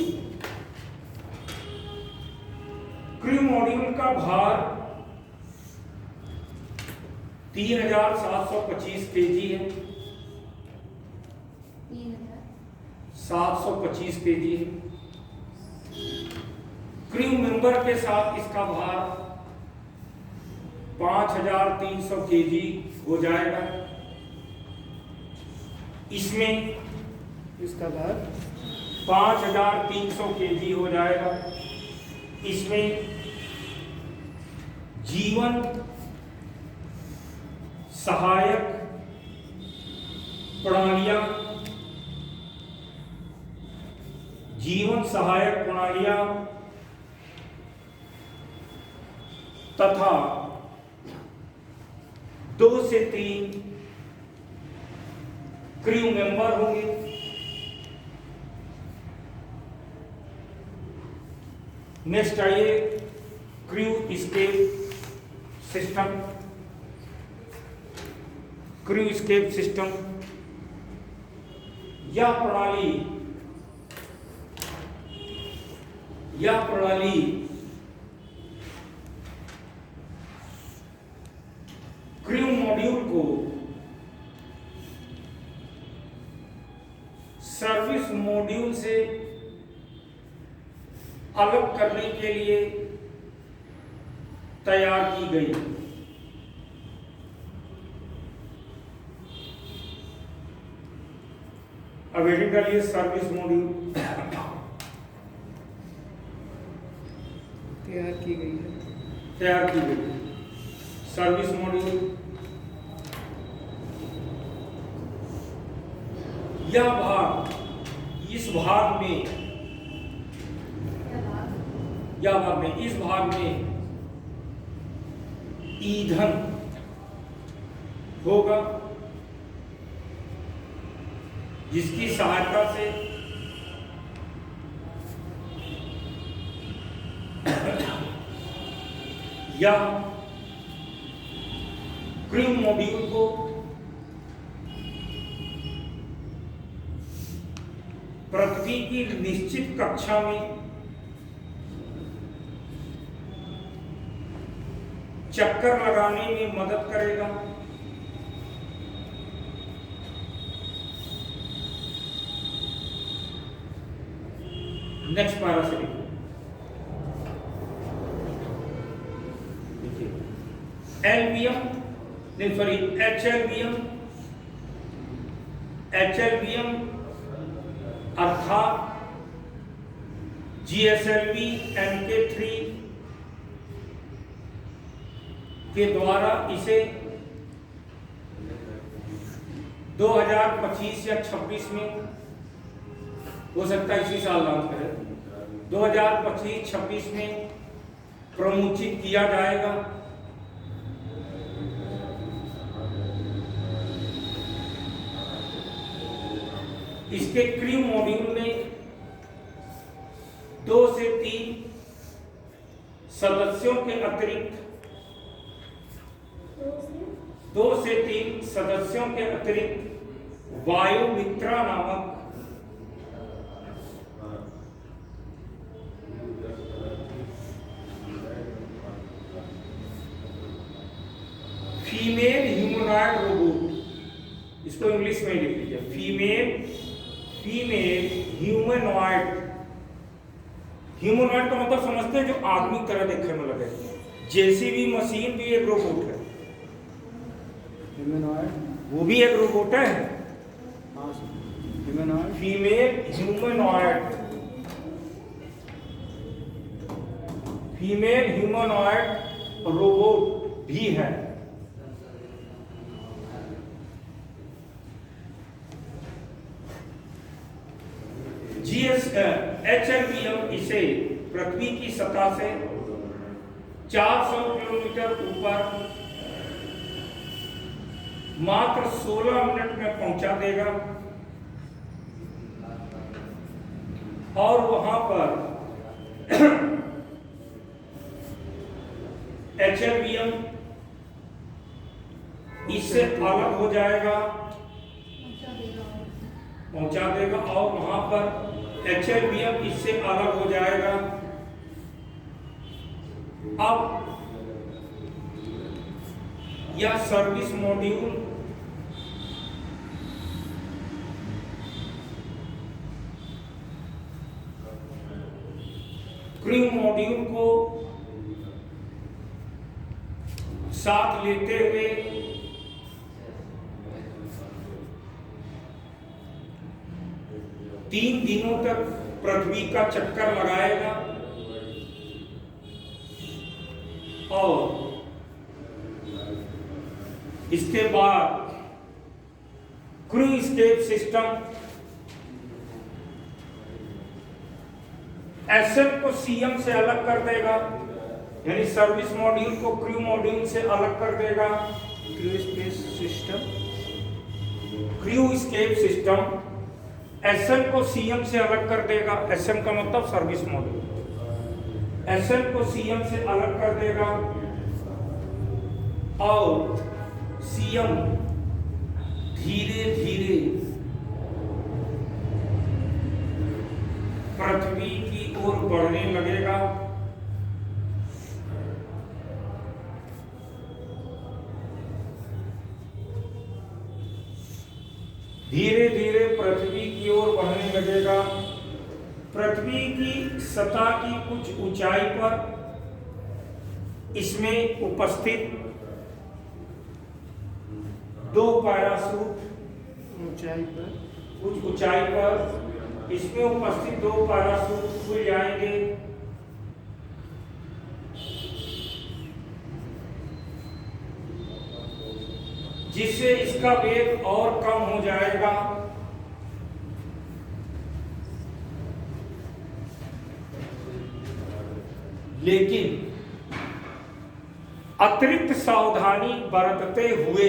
क्रू मॉड्यूल का भार 3725 kg है। 725 kg है। क्रू मेंबर के साथ इसका भार 5300 kg हो जाएगा। इसमें इसका भार 5300 kg हो जाएगा। इसमें जीवन सहायक प्रणालियां तथा 2 से 3 क्रू मेंबर होंगे। नेक्स्ट आइए crew escape system. Crew escape system यह प्रणाली क्रू मॉड्यूल को सर्विस मॉड्यूल से अलग करने के लिए तैयार की गई। अब एडिट करिए सर्विस मॉड्यूल। तैयार की गई है। सर्विस मॉड्यूल यह भाग इस भाग में ईंधन होगा, जिसकी सहायता से यह क्रू मॉड्यूल को पृथ्वी की निश्चित कक्षा में चक्कर लगाने में मदद करेगा। नेक्स्ट पैरा से देखो, HLBM अर्थात GSLV MK3 के द्वारा इसे 2025 या 26 में, हो सकता है इसी साल लॉन्च करें, 2025-26 में प्रमुचित किया जाएगा। इसके क्रू मॉड्यूल में 2 से 3 सदस्यों के अतिरिक्त वायुमित्रा नामक फीमेल ह्यूमनॉइड रोबोट, इसको इंग्लिश में लिख लीजिए, फीमेल ह्यूमनॉइड का मतलब समझते हैं जो आदमी की तरह देखने में लगे। जेसीबी मशीन भी एक रोबोट है, ह्यूमनॉइड वो भी एक रोबोट है। ह्यूमनॉइड फीमेल ह्यूमनॉइड रोबोट भी है। HLBM इसे पृथ्वी की सतह से 400 किलोमीटर ऊपर मात्र 16 मिनट में पहुंचा देगा और वहां पर HLBM इससे अलग हो जाएगा, पहुंचा देगा। पहुंचा देगा, और वहां पर HLBM इससे अलग हो जाएगा। अब यह सर्विस मॉड्यूल क्रू मॉड्यूल को साथ लेते हुए तीन दिनों तक पृथ्वी का चक्कर लगाएगा और इसके बाद क्रू एस्केप सिस्टम SM को CM से अलग कर देगा, यानी सर्विस मॉड्यूल को क्रू मॉड्यूल से अलग कर देगा। Crew space system, crew escape system SM को CM से अलग कर देगा। SM का मतलब सर्विस मॉड्यूल। SM को CM से अलग कर देगा और CM धीरे धीरे पृथ्वी की ओर बढ़ने लगेगा। धीरे धीरे पृथ्वी की ओर बढ़ने लगेगा। पृथ्वी की सतह की कुछ ऊंचाई पर इसमें उपस्थित दो पैराशूट, ऊंचाई पर कुछ ऊंचाई पर इसमें उपस्थित दो पैराशूट खुल जाएंगे। जिससे इसका वेग और कम हो जाएगा। लेकिन अतिरिक्त सावधानी बरतते हुए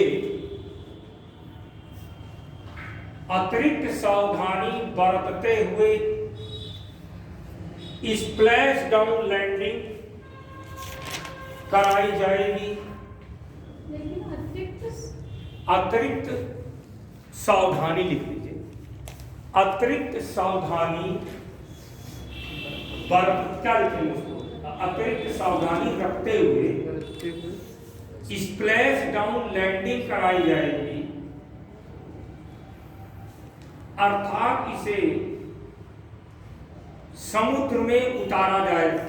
स्प्लैश डाउन लैंडिंग कराई जाएगी। लेकिन अतिरिक्त सावधानी लिख लीजिए। अतिरिक्त सावधानी क्या लिखेंगे उसको? अतिरिक्त सावधानी रखते हुए स्प्लैश डाउन लैंडिंग कराई जाएगी, अर्थात इसे समुद्र में उतारा जाएगा।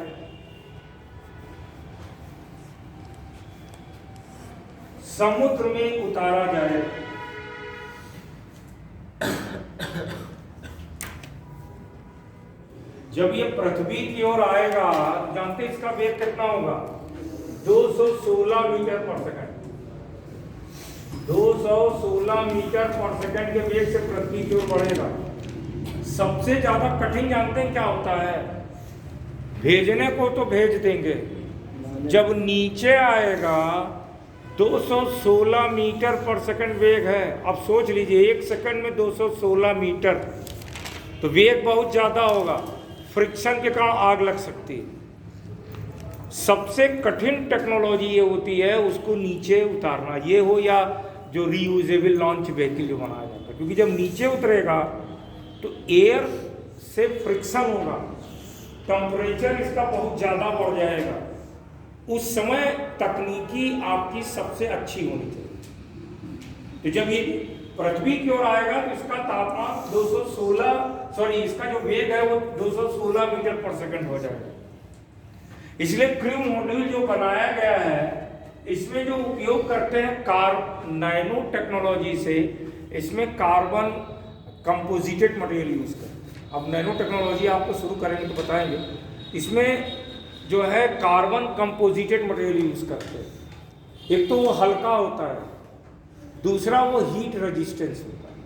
समुद्र में उतारा जाएगा। जब ये पृथ्वी की ओर आएगा, जानते हैं इसका वेग कितना होगा? 216 मीटर पर सेकंड। 216 मीटर पर सेकंड के वेग से पृथ्वी की ओर बढ़ेगा। सबसे ज्यादा कठिन जानते हैं क्या होता है? भेजने को तो भेज देंगे, जब नीचे आएगा 216 मीटर पर सेकंड वेग है। अब सोच लीजिए 1 सेकंड में 216 मीटर, तो वेग बहुत ज्यादा होगा, फ्रिक्शन के कारण आग लग सकती है। सबसे कठिन टेक्नोलॉजी ये होती है उसको नीचे उतारना, ये हो या जो रीयूजेबल लॉन्च व्हीकल जो बनाया जाता है, क्योंकि जब नीचे उतरेगा तो एयर से फ्रिक्शन होगा, टेम्परेचर इसका बहुत ज़्यादा बढ़ जाएगा। उस समय तकनीकी आपकी सबसे अच्छी होनी चाहिए। तो जब ये पृथ्वी की ओर आएगा तो इसका तापमान 216 इसका जो वेग है वो 216 मीटर पर सेकंड हो जाएगा। इसलिए क्रू मॉड्यूल जो बनाया गया है इसमें जो उपयोग करते हैं नैनो टेक्नोलॉजी से, इसमें कार्बन कंपोजिटेड मटेरियल यूज करते हैं। अब नैनो टेक्नोलॉजी आपको शुरू करेंगे तो बताएंगे। इसमें जो है कार्बन कंपोजिटेड मटेरियल यूज करते हैं। एक तो वो हल्का होता है, दूसरा वो हीट रेजिस्टेंस होता है,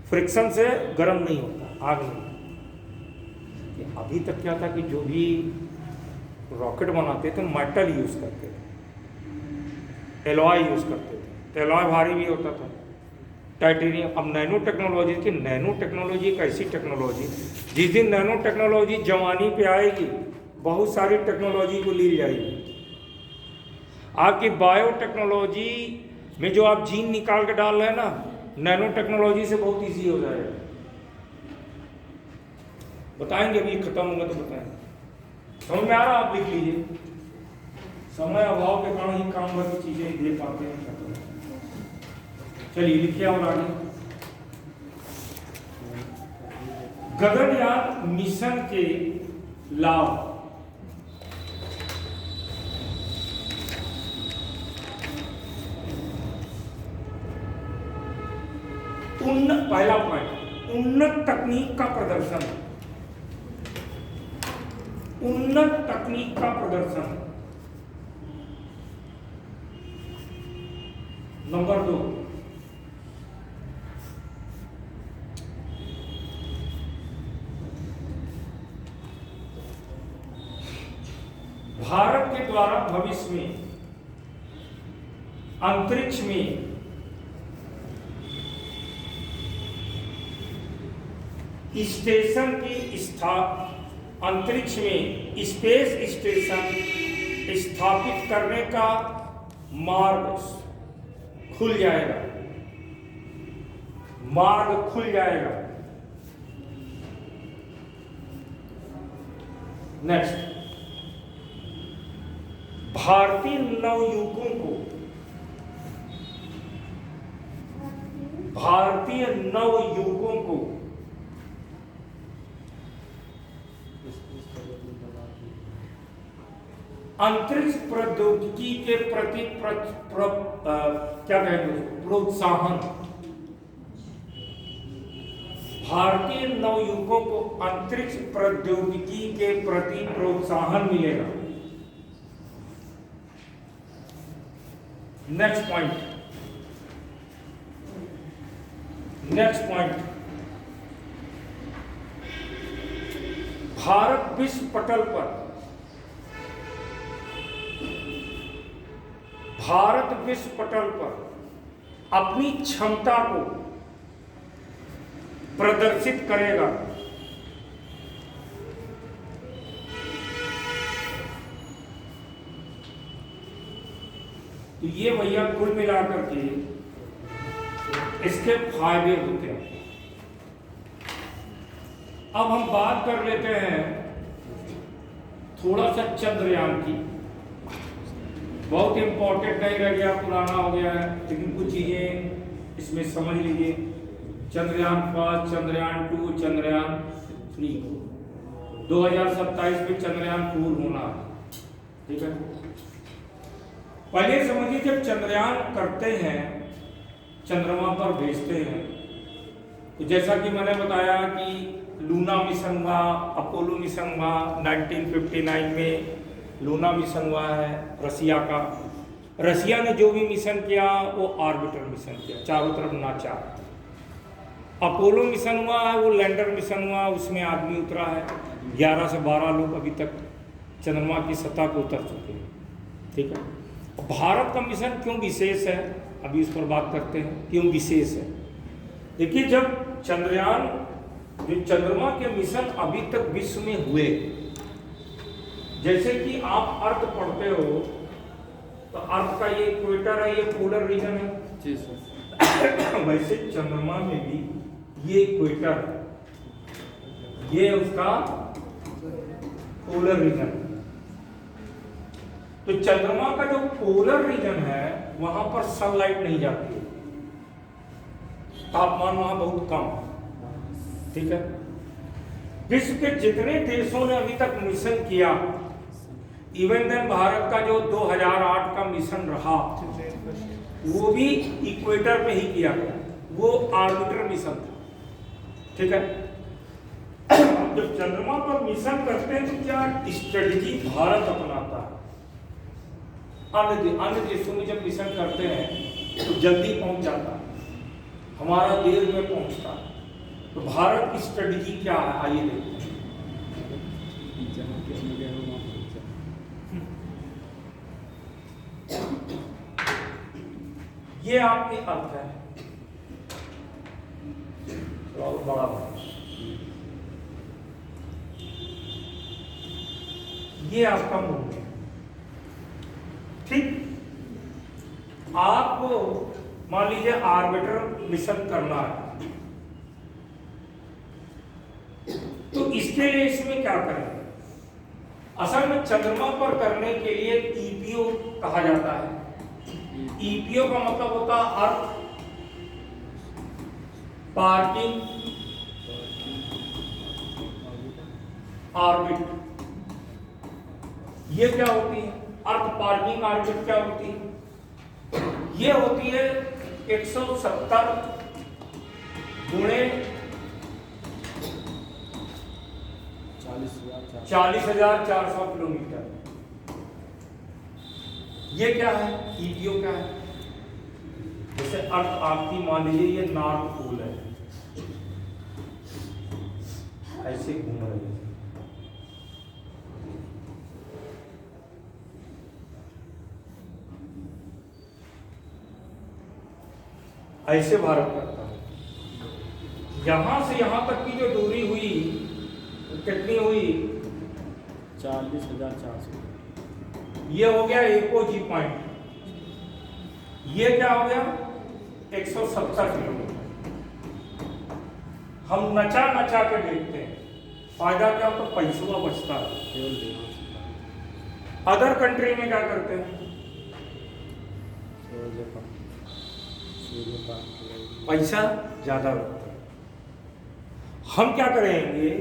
फ्रिक्शन से गर्म नहीं होता, आग नहीं। अभी तक क्या था कि जो भी रॉकेट बनाते थे मेटल यूज करते थे, एलॉय यूज करते थे, तो एलॉय भारी भी होता था, टाइटेनियम। अब नैनो टेक्नोलॉजी की, नैनो टेक्नोलॉजी एक ऐसी टेक्नोलॉजी, जिस दिन नैनो टेक्नोलॉजी जवानी पे आएगी बहुत सारी टेक्नोलॉजी को ली जाएगी। आपकी बायोटेक्नोलॉजी में जो आप जीन निकाल के डाल रहे हैं ना, नैनो टेक्नोलॉजी से बहुत इजी हो जाएगा। बताएंगे, अभी खत्म होगा तो बताएंगे। समझ में आ रहा, आप लिख लीजिए। समय अभाव के कारण ही काम भर की चीजें दे पाते हैं। चलिए लिखिए और आगे। गगनयान मिशन के लाभ। पहला पॉइंट, उन्नत तकनीक का प्रदर्शन। उन्नत तकनीक का प्रदर्शन। नंबर 2, भारत के द्वारा भविष्य में अंतरिक्ष में स्टेशन की अंतरिक्ष में स्पेस स्टेशन स्थापित करने का मार्ग खुल जाएगा। मार्ग खुल जाएगा। नेक्स्ट, भारतीय नवयुवकों को अंतरिक्ष प्रौद्योगिकी के प्रति क्या कहेंगे, प्रोत्साहन। भारतीय नवयुवकों को अंतरिक्ष प्रौद्योगिकी के प्रति प्रोत्साहन मिलेगा। नेक्स्ट पॉइंट, भारत विश्व पटल पर अपनी क्षमता को प्रदर्शित करेगा। तो ये भैया कुल मिलाकर के इसके फायदे होते हैं। अब हम बात कर लेते हैं थोड़ा सा चंद्रयान की। बहुत इंपॉर्टेंट नहीं रह गया, पुराना हो गया है, लेकिन कुछ चीजें इसमें समझ लीजिए। चंद्रयान 1, चंद्रयान 2, चंद्रयान 3, 2027 में चंद्रयान 4 होना है। ठीक है, पहले समझिए, जब चंद्रयान करते हैं, चंद्रमा पर भेजते हैं, तो जैसा कि मैंने बताया कि लूना मिशन हुआ, अपोलो मिशन हुआ, 1959 में लूना मिशन हुआ है रसिया का। रसिया ने जो भी मिशन किया वो ऑर्बिटर मिशन किया, चारों तरफ नाचा। अपोलो मिशन हुआ है, वो लैंडर मिशन हुआ, उसमें आदमी उतरा है। 11 से 12 लोग अभी तक चंद्रमा की सतह पर उतर चुके हैं। ठीक है, भारत का मिशन क्यों विशेष है, अभी इस पर बात करते हैं, क्यों विशेष है। देखिए, जब चंद्रयान, जो चंद्रमा के मिशन अभी तक विश्व में हुए, जैसे कि आप अर्थ पढ़ते हो, तो अर्थ का ये इक्वेटर है, ये पोलर रीजन है जी सर। वैसे चंद्रमा में भी ये इक्वेटर है, ये उसका पोलर रीजन है। तो चंद्रमा का जो पोलर रीजन है, वहां पर सनलाइट नहीं जाती है, तापमान वहां बहुत कम है। ठीक है, विश्व के जितने देशों ने अभी तक मिशन किया, इवन देन भारत का जो 2008 का मिशन रहा, वो भी इक्वेटर पे ही किया गया, वो ऑर्बिटर मिशन था। ठीक है, जब चंद्रमा पर मिशन करते हैं तो क्या स्ट्रेटजी भारत अपनाता है। अन्य देशों में जब मिशन करते हैं तो जल्दी पहुंच जाता है, हमारा देर में पहुंचता है। तो भारत की स्ट्रेटजी क्या है, आइए देखते हैं। ये आपके अर्थ है, बहुत बड़ा बात। ये आपका मूल है। ठीक, आपको मान लीजिए ऑर्बिटर मिशन करना है, तो इसके लिए इसमें क्या करेंगे? असल में चंद्रमा पर करने के लिए ईपीओ कहा जाता है। ईपीओ का मतलब होता है अर्थ पार्किंग ऑर्बिट। ये क्या होती है? अर्थ पार्किंग ऑर्बिट क्या होती है? ये होती है 170 गुणे 40,400 किलोमीटर। ये क्या है? ईपीओ क्या है? जैसे अर्थ आपकी मान लीजिए ये नॉर्थ पोल है, ऐसे घूम रही है, ऐसे भारत करता है। यहां से यहां तक की जो दूरी हुई कितनी हुई? 40,400। ये हो गया एपोजी पॉइंट। ये क्या हो गया? 170 किलोमीटर। हम नचा नचा के देखते हैं, फायदा क्या होता? पैसा बचता है। अदर कंट्री में क्या करते हैं? पैसा ज्यादा लगता है। हम क्या करेंगे?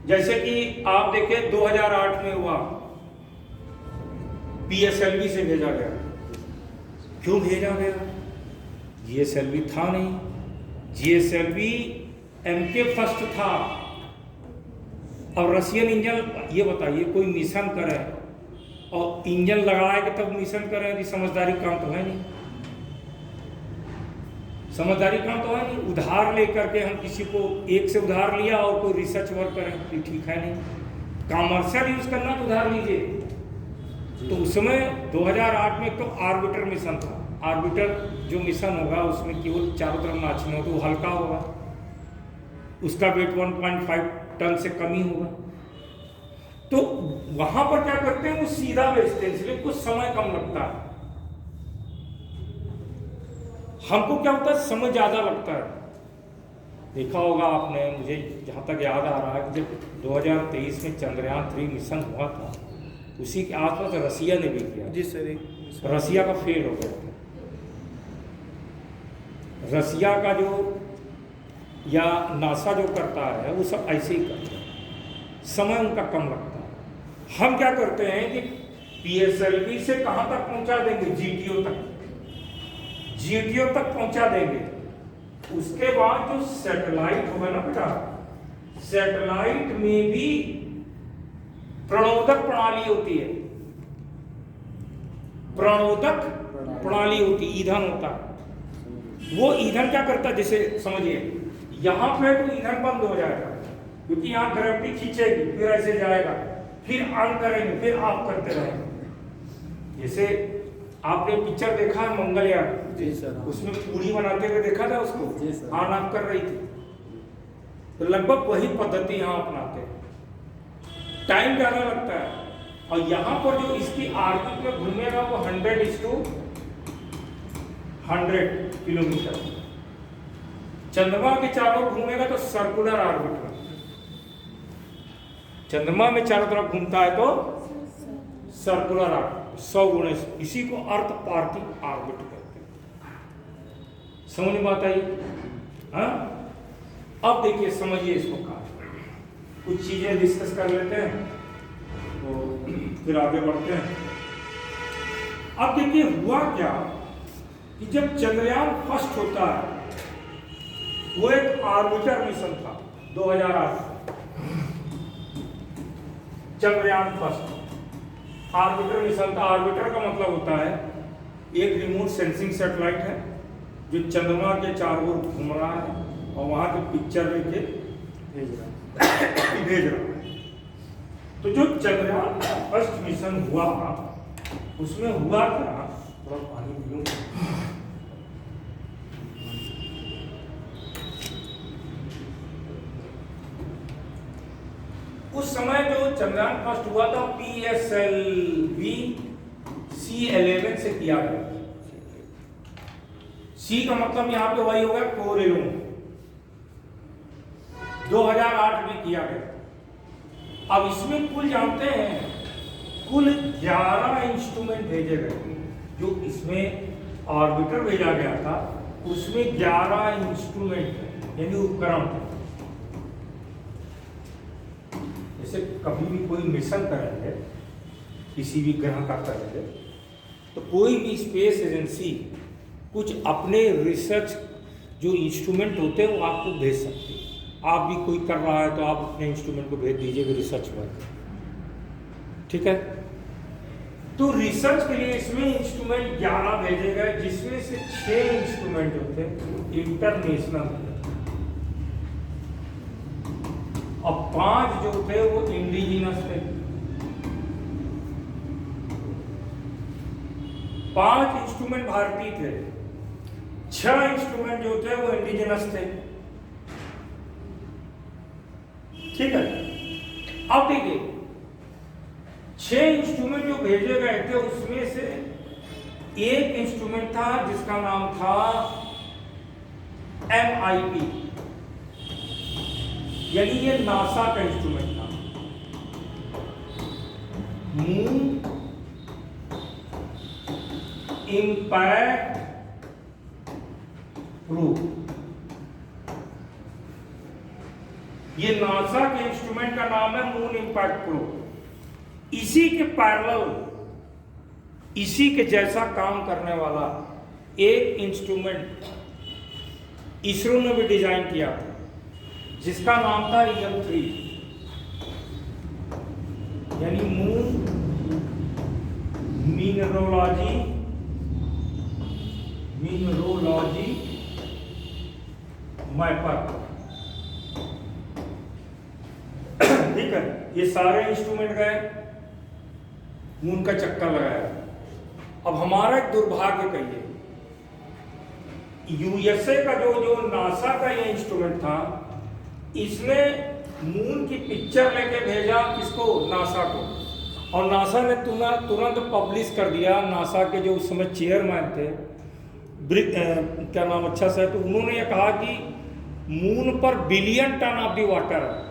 जैसे कि आप देखें 2008 में हुआ, पीएसएलवी से भेजा गया। क्यों भेजा गया? जीएसएलवी था नहीं, जीएसएलवी एमके फर्स्ट था। और रशियन इंजन, ये बताइए कोई मिशन करे और इंजन लगाए के तब मिशन करे, कि समझदारी काम तो है नहीं। समझदारी काम तो है नहीं। उधार लेकर के हम किसी को एक से उधार लिया और कोई रिसर्च वर्क करें, तो ठीक है नहीं। कॉमर्शियल यूज करना तो उधार लीजिए। तो उसमें 2008 में तो ऑर्बिटर मिशन था। ऑर्बिटर जो मिशन होगा उसमें केवल चारों तरफ नाचने होगा, तो हल्का होगा, उसका वेट 1.5 टन से कम ही होगा। तो वहां पर क्या करते हैं? वो सीधा भेजते हैं, इसलिए कुछ समय कम लगता है। हमको क्या होता है? समय ज्यादा लगता है। देखा होगा आपने, मुझे जहां तक याद आ रहा है कि जब 2023 में चंद्रयान 3 मिशन हुआ था, उसी के आसपास रसिया ने भी किया। जी सर। रसिया का फेल हो गया था। रसिया का जो या नासा जो करता है वो सब ऐसे ही करते हैं, समय उनका कम लगता है। हम क्या करते हैं कि पीएसएलवी से कहां तक पहुंचा देंगे? जीटीओ तक। जीटीओ तक पहुंचा देंगे। उसके बाद जो सैटेलाइट होगा ना बेटा, सैटेलाइट में भी प्रणोदक प्रणाली होती है। प्रणोदक प्रणाली होती, ईंधन होता है। वो ईंधन क्या करता है? जैसे समझिए यहां पे तो ईंधन बंद हो जाएगा, क्योंकि यहां ग्रेविटी खींचेगी, फिर ऐसे जाएगा, फिर ऑन करेंगे, फिर ऑफ करते रहेंगे। जैसे आपने पिक्चर देखा है मंगलयान? जी सर। उसमें पूरी बनाते हुए देखा था उसको, जी सर। ऑन ऑफ कर रही थी। तो लगभग वही पद्धति यहां अपनाते हैं। टाइम ज्यादा लगता है। और यहां पर जो इसकी ऑर्बिट में घूमेगा वो 100:100 किलोमीटर। चंद्रमा के चारों घूमेगा तो सर्कुलर ऑर्बिट में। चंद्रमा में चारों तरफ घूमता है तो सर्कुलर ऑर्बिट 100 गुणे। इसी को अर्थ पार्किंग ऑर्बिट कहते हैं। समझ में बात आई? हाँ, अब देखिए समझिए इसको कहा। कुछ चीजें डिस्कस कर लेते हैं तो फिर आगे बढ़ते हैं। अब देखिए हुआ क्या कि जब चंद्रयान फर्स्ट होता है, वो एक ऑर्बिटर मिशन था 2008। चंद्रयान फर्स्ट ऑर्बिटर मिशन था। ऑर्बिटर का मतलब होता है एक रिमोट सेंसिंग सैटेलाइट है जो चंद्रमा के चारों ओर घूम रहा है और वहां के पिक्चर लेके भेज रहा है। तो जो चंद्रयान फर्स्ट मिशन हुआ उसमें हुआ क्या? थोड़ा पानी पीऊं। उस समय जो चंद्रयान फर्स्ट हुआ था PSLV C11 से किया गया। सी का मतलब यहाँ पे वही होगा कोरेलोन, 2008 में किया गया। अब इसमें कुल जानते हैं कुल 11 इंस्ट्रूमेंट भेजे गए। जो इसमें ऑर्बिटर भेजा गया था उसमें 11 इंस्ट्रूमेंट यानी उपकरण थे। जैसे कभी भी कोई मिशन करेंगे, किसी भी ग्रह का करेंगे, तो कोई भी स्पेस एजेंसी कुछ अपने रिसर्च जो इंस्ट्रूमेंट होते हैं वो आपको भेज सकती है। आप भी कोई कर रहा है तो आप अपने इंस्ट्रूमेंट को भेज दीजिएगा रिसर्च वर्क, ठीक है। तो रिसर्च के लिए इसमें इंस्ट्रूमेंट 11 भेजे गए, जिसमें से 6 इंस्ट्रूमेंट जो थे इंटरनेशनल थे और 5 जो थे वो इंडिजिनस थे। 5 इंस्ट्रूमेंट भारतीय थे, 6 इंस्ट्रूमेंट जो थे वो इंडिजिनस थे, ठीक है। अब देखिए 6 इंस्ट्रूमेंट जो भेजे गए थे उसमें से एक इंस्ट्रूमेंट था जिसका नाम था MIP, यानी ये नासा का इंस्ट्रूमेंट था, मून इंपैक्ट प्रूफ। ये नासा के इंस्ट्रूमेंट का नाम है मून इंपैक्ट प्रूफ। इसी के पैरेलल, इसी के जैसा काम करने वाला एक इंस्ट्रूमेंट इसरो ने भी डिजाइन किया था जिसका नाम था EM3, यानी मून मिनरोलॉजी मैपर, ठीक है। ये सारे इंस्ट्रूमेंट गए, मून का चक्कर लगाया। अब हमारा एक दुर्भाग्य कहिए, USA का जो नासा का ये इंस्ट्रूमेंट था, इसने मून की पिक्चर लेके भेजा किसको, नासा को, और नासा ने तुरंत पब्लिश कर दिया। नासा के जो उस समय चेयरमैन थे, क्या नाम अच्छा सा है, तो उन्होंने ये कहा कि मून पर billion ton of the water है।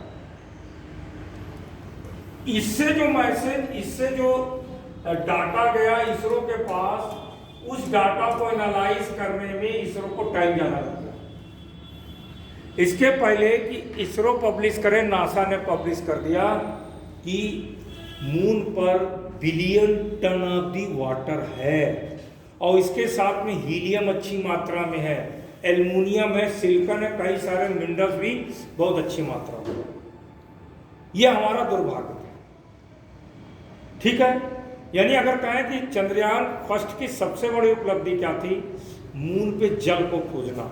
इससे जो मैसेज, इससे जो डाटा गया इसरो के पास, उस डाटा को एनालाइज करने में इसरो को टाइम ज़्यादा लग गया। इसके पहले कि इसरो पब्लिश करे, नासा ने पब्लिश कर दिया कि मून पर billion ton of the water है, और इसके साथ में हीलियम अच्छी मात्रा में है, एल्युमिनियम है, सिलिकॉन है, कई सारे मिनरल्स भी बहुत अच्छी मात्रा में। यह हमारा दुर्भाग्य था, ठीक है। यानी अगर कहें कि चंद्रयान फर्स्ट की सबसे बड़ी उपलब्धि क्या थी, मून पे जल को खोजना।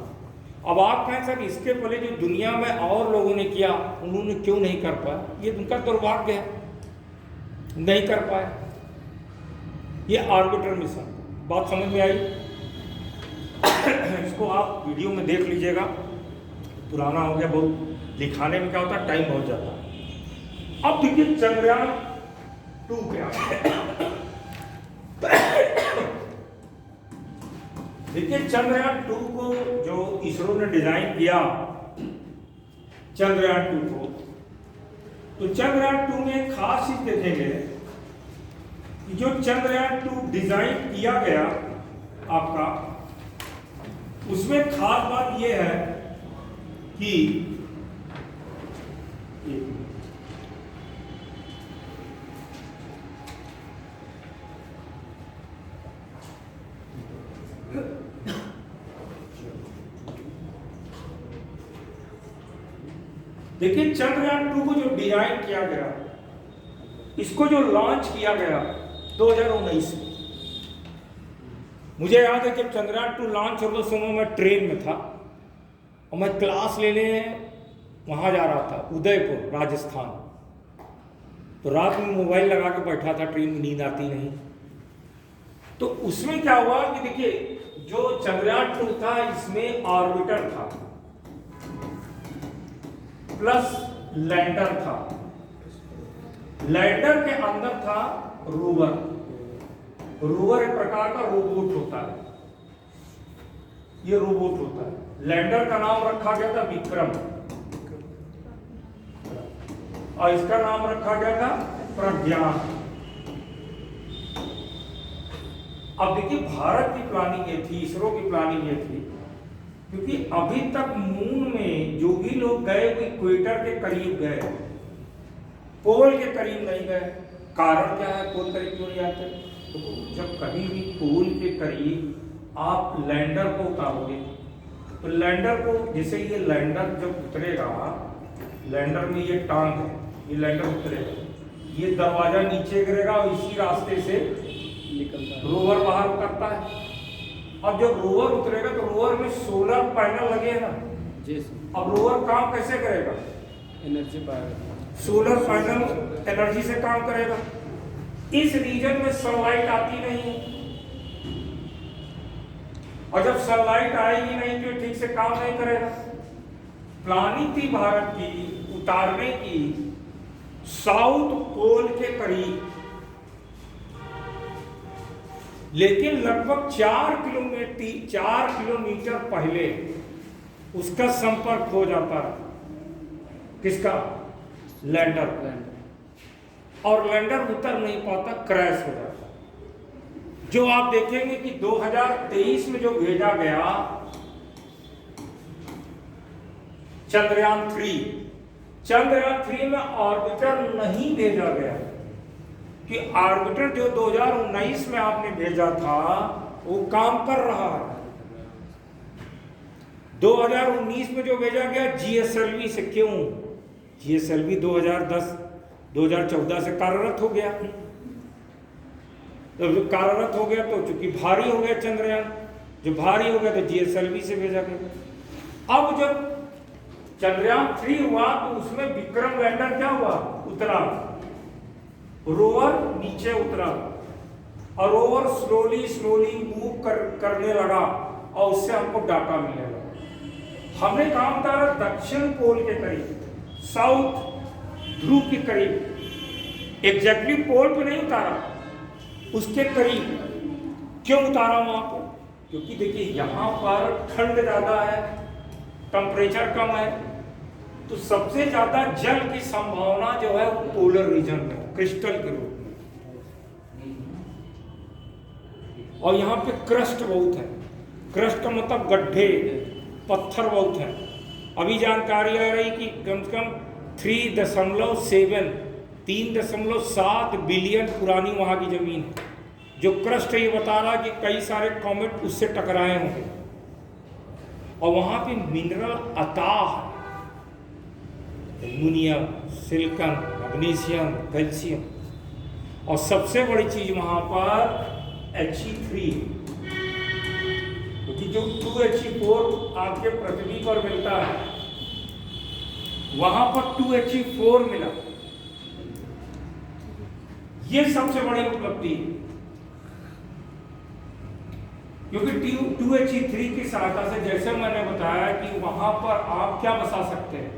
अब आप कहें सर इसके पहले जो दुनिया में और लोगों ने किया उन्होंने क्यों नहीं कर पाया, ये उनका दुर्भाग्य है, नहीं कर पाए। ये ऑर्बिटर मिशन, बात समझ में आई? इसको आप वीडियो में देख लीजिएगा, पुराना हो गया बहुत, दिखाने में क्या होता है टाइम बहुत जाता है। अब देखिए चंद्रयान 2 क्या है। देखिए चंद्रयान 2 को जो इसरो ने डिजाइन किया, चंद्रयान 2 को, तो चंद्रयान 2 में एक खास चीज देखेंगे कि जो चंद्रयान 2 डिजाइन किया गया आपका, उसमें खास बात यह है कि देखिए चंद्रयान 2 को जो डिजाइन किया गया, इसको जो लॉन्च किया गया 2019 में। मुझे याद है जब चंद्रयान 2 लॉन्च हो तो समय मैं ट्रेन में था और मैं क्लास लेने वहाँ जा रहा था, उदयपुर राजस्थान। तो रात में मोबाइल लगा के बैठा था, ट्रेन में नींद आती नहीं। तो उसमें क्या हुआ कि देखिए जो चंद्रयान 2 था इसमें ऑर्बिटर था प्लस लैंडर था। लैंडर के अंदर था रोवर। रोवर एक प्रकार का रोबोट होता है। ये रोबोट होता है। लैंडर का नाम रखा गया था विक्रम, और इसका नाम रखा गया था प्रज्ञान। अब देखिए भारत की प्लानिंग ये थी, इसरो की प्लानिंग ये थी, क्योंकि अभी तक मून में जो भी लोग गए वो इक्वेटर के करीब गए, पोल के करीब नहीं गए। कारण क्या है, पोल करीब क्यों नहीं आते? तो जब कभी भी पोल के करीब आप लैंडर को उतारोगे, तो लैंडर को, जैसे ये लैंडर जब उतरेगा, लैंडर में ये टांग है, ये लैंडर उतरेगा, ये दरवाजा नीचे गिरेगा और इसी रास्ते से रोवर बाहर उतरता है। अब जब रोवर उतरेगा तो रोवर में सोलर पैनल लगे हैं ना जी। अब रोवर काम कैसे करेगा? एनर्जी पाएगा, सोलर पैनल एनर्जी से काम करेगा। इस रीजन में सनलाइट आती नहीं है, और जब सनलाइट आएगी नहीं तो ठीक से काम नहीं करेगा। प्लानिंग थी भारत की उतारने की साउथ पोल के करीब, लेकिन लगभग 4 किलोमीटर पहले उसका संपर्क हो जाता है। किसका? लैंडर। और लैंडर उतर नहीं पाता, क्रैश हो जाता। जो आप देखेंगे कि 2023 में जो भेजा गया चंद्रयान 3 में ऑर्बिटर नहीं भेजा गया, कि ऑर्बिटर जो 2019 में आपने भेजा था वो काम कर रहा है। 2019 में जो भेजा गया GSLV से, क्यों? GSLV 2014 से कार्यरत हो गया। तो जो कार्यरत हो गया तो चूंकि भारी हो गया चंद्रयान, जो भारी हो गया तो GSLV से भेजा गया। अब जब चंद्रयान 3 हुआ तो उसमें विक्रम लैंडर क्या हुआ? उतरा, रोवर नीचे उतरा, और रोवर स्लोली मूव करने लगा, और उससे हमको डाटा मिलने लगा। हमने काम उतारा दक्षिण पोल के करीब, साउथ ध्रुव के करीब, एग्जैक्टली पोल पे नहीं उतारा, उसके करीब। क्यों उतारा वहां पर? क्योंकि देखिए यहां पर ठंड ज्यादा है, टेम्परेचर कम है, तो सबसे ज्यादा जल की संभावना जो है वो पोलर रीजन में, क्रिस्टल के रूप में। और यहाँ पे क्रस्ट बहुत है। क्रस्ट का मतलब गड्ढे, पत्थर बहुत है। अभी जानकारी आ रही कि कम से कम 3.7 बिलियन पुरानी वहाँ की जमीन है। जो क्रस्ट है ये बता रहा है कि कई सारे कॉमेट उससे टकराए होंगे, और वहाँ पे मिनरल अताह है, एल्युमिनियम, सिलिकॉन, मैग्नीशियम, कैल्शियम, और सबसे बड़ी चीज वहां पर He3, क्योंकि जो 2He4 आपके पृथ्वी पर मिलता है वहां पर 2He4 मिला। ये सबसे बड़ी उपलब्धि है, क्योंकि 2He3 की सहायता से, जैसे मैंने बताया कि वहां पर आप क्या बसा सकते हैं,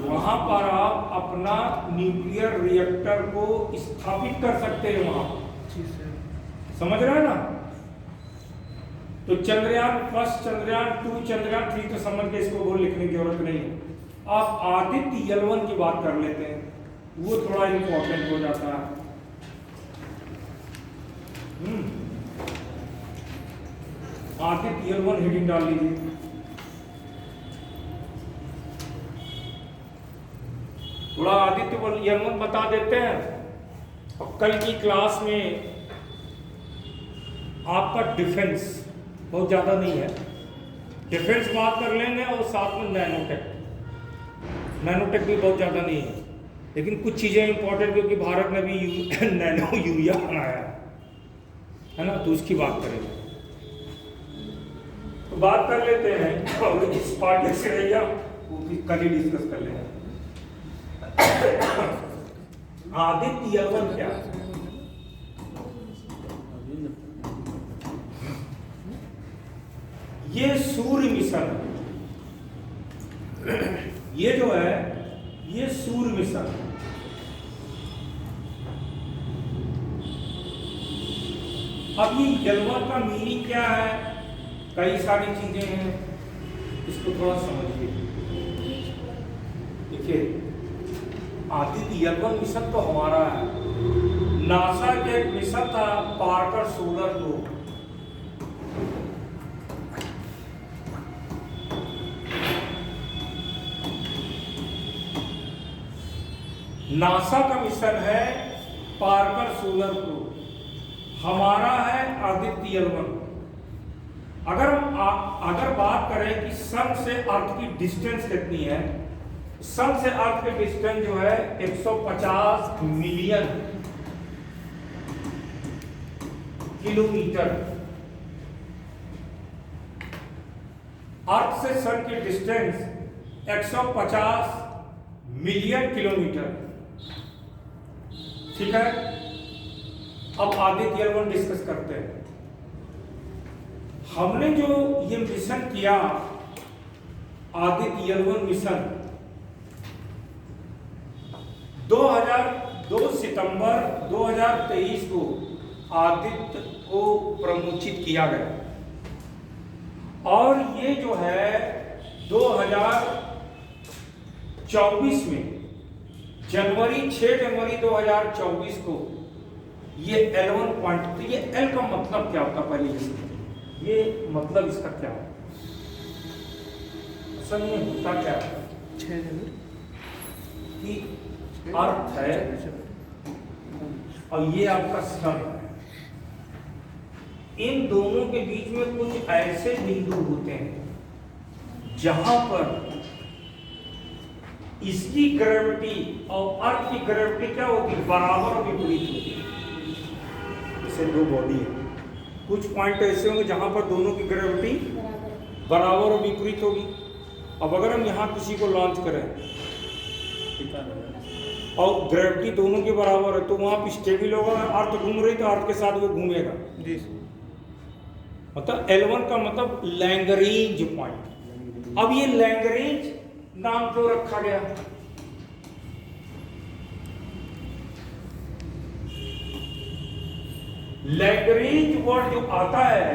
वहां पर आप अपना न्यूक्लियर रिएक्टर को स्थापित कर सकते हैं वहां। समझ रहे हैं ना? तो चंद्रयान 1, चंद्रयान 2, चंद्रयान 3 तो समझ के इसको बोल लिखने की जरूरत नहीं है। आप आदित्य L1 की बात कर लेते हैं, वो थोड़ा इंपॉर्टेंट हो जाता है। आदित्य L1 हेडिंग डाल लीजिए। थोड़ा आदित्य L1 बता देते हैं। और कल की क्लास में आपका डिफेंस बहुत ज़्यादा नहीं है, डिफेंस बात कर लेंगे, और साथ में नैनोटेक भी बहुत ज़्यादा नहीं है, लेकिन कुछ चीज़ें इंपॉर्टेंट, क्योंकि भारत ने भी नैनो यूरिया बनाया है ना, तो उसकी बात करेंगे। तो बात कर लेते हैं, और इस पार्ट से रहिए वो भी कल ही डिस्कस कर लेंगे। आदित्य L1 क्या है? ये सूर्य मिशन है। ये जो है ये सूर्य मिशन है। अब ये L1 का मीनिंग क्या है? कई सारी चीजें हैं, इसको थोड़ा समझिए। देखिए, आदित्य एल1 मिशन तो हमारा है। नासा के एक मिशन था पार्कर सोलर प्रोब। नासा का मिशन है पार्कर सोलर प्रोब, हमारा है आदित्य एल1। अगर बात करें कि सन से अर्थ की डिस्टेंस कितनी है, सन से अर्थ की डिस्टेंस जो है 150 मिलियन किलोमीटर। अर्थ से सन की डिस्टेंस 150 मिलियन किलोमीटर। ठीक है, अब आदित्य एल1 डिस्कस करते हैं। हमने जो ये मिशन किया आदित्य एल1 मिशन 2 सितंबर 2023 को आदित्य को प्रमोचित किया गया, और ये जो है 2024 में 6 जनवरी 2024 को ये L1 पॉइंट। तो ये L का मतलब क्या होता है, पहले ये मतलब इसका क्या है, असल में होता क्या है 6 जनवरी कि अर्थ है और ये आपका सन है। इन दोनों के बीच में कुछ ऐसे बिंदु होते हैं जहां पर इसकी ग्रेविटी और अर्थ की ग्रेविटी क्या होती है, बराबर और विपरीत होती है। जैसे दो बॉडी है, कुछ पॉइंट ऐसे होंगे जहां पर दोनों की ग्रेविटी बराबर और विपरीत होगी। अब अगर हम यहाँ किसी को लॉन्च करें और ग्रेविटी दोनों के बराबर है तो वहां स्टेबल होगा, अर्थ घूम रही तो अर्थ के साथ वो घूमेगा। मतलब L1 का मतलब लैग्रेंज पॉइंट। अब ये लैग्रेंज नाम क्यों रखा गया, लैग्रेंज वर्ड जो आता है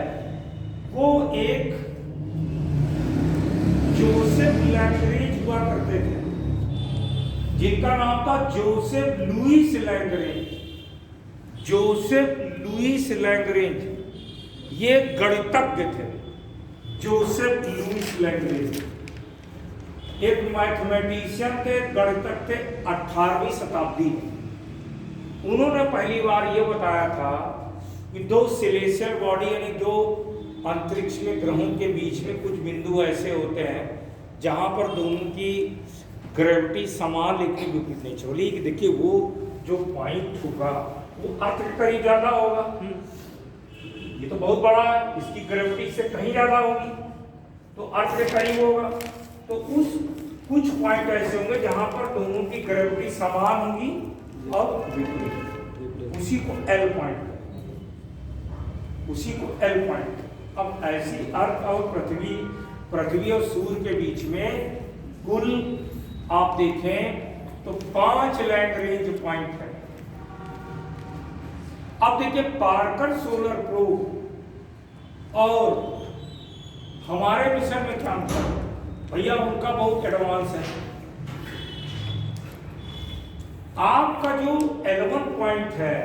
वो एक जोसेफ लैग्रेंज हुआ करते थे, जिनका नाम था Joseph Louis Lagrange. Joseph Louis Lagrange ये गणितज्ञ थे। जोसेफ लुईस लैग्रेंज एक मैथमेटिशियन थे, गणितज्ञ थे 18वीं शताब्दी में। उन्होंने पहली बार ये बताया था कि दो सिलेशियल बॉडी यानी दो अंतरिक्ष में ग्रहों के बीच में कुछ बिंदु ऐसे होते हैं जहां पर दोनों की ग्रेविटी समान लेकिन विपरीत नहीं चली। कि देखिए वो जो पॉइंट होगा वो अर्थ के करीब ज्यादा होगा, ये तो बहुत बड़ा है, इसकी ग्रेविटी से कहीं ज्यादा होगी तो अर्थ के करीब होगा। तो उस कुछ पॉइंट ऐसे होंगे जहां पर दोनों की ग्रेविटी समान होगी और विपरीत, उसी को L पॉइंट, उसी को L पॉइंट। अब ऐसी अर्थ और पृथ्वी और सूर्य के बीच में कुल आप देखें तो 5 लैग्रेंज पॉइंट है। अब देखिए पार्कर सोलर प्रोब और हमारे मिशन में क्या अंतर है भैया, उनका बहुत एडवांस है। आपका जो L1 पॉइंट है,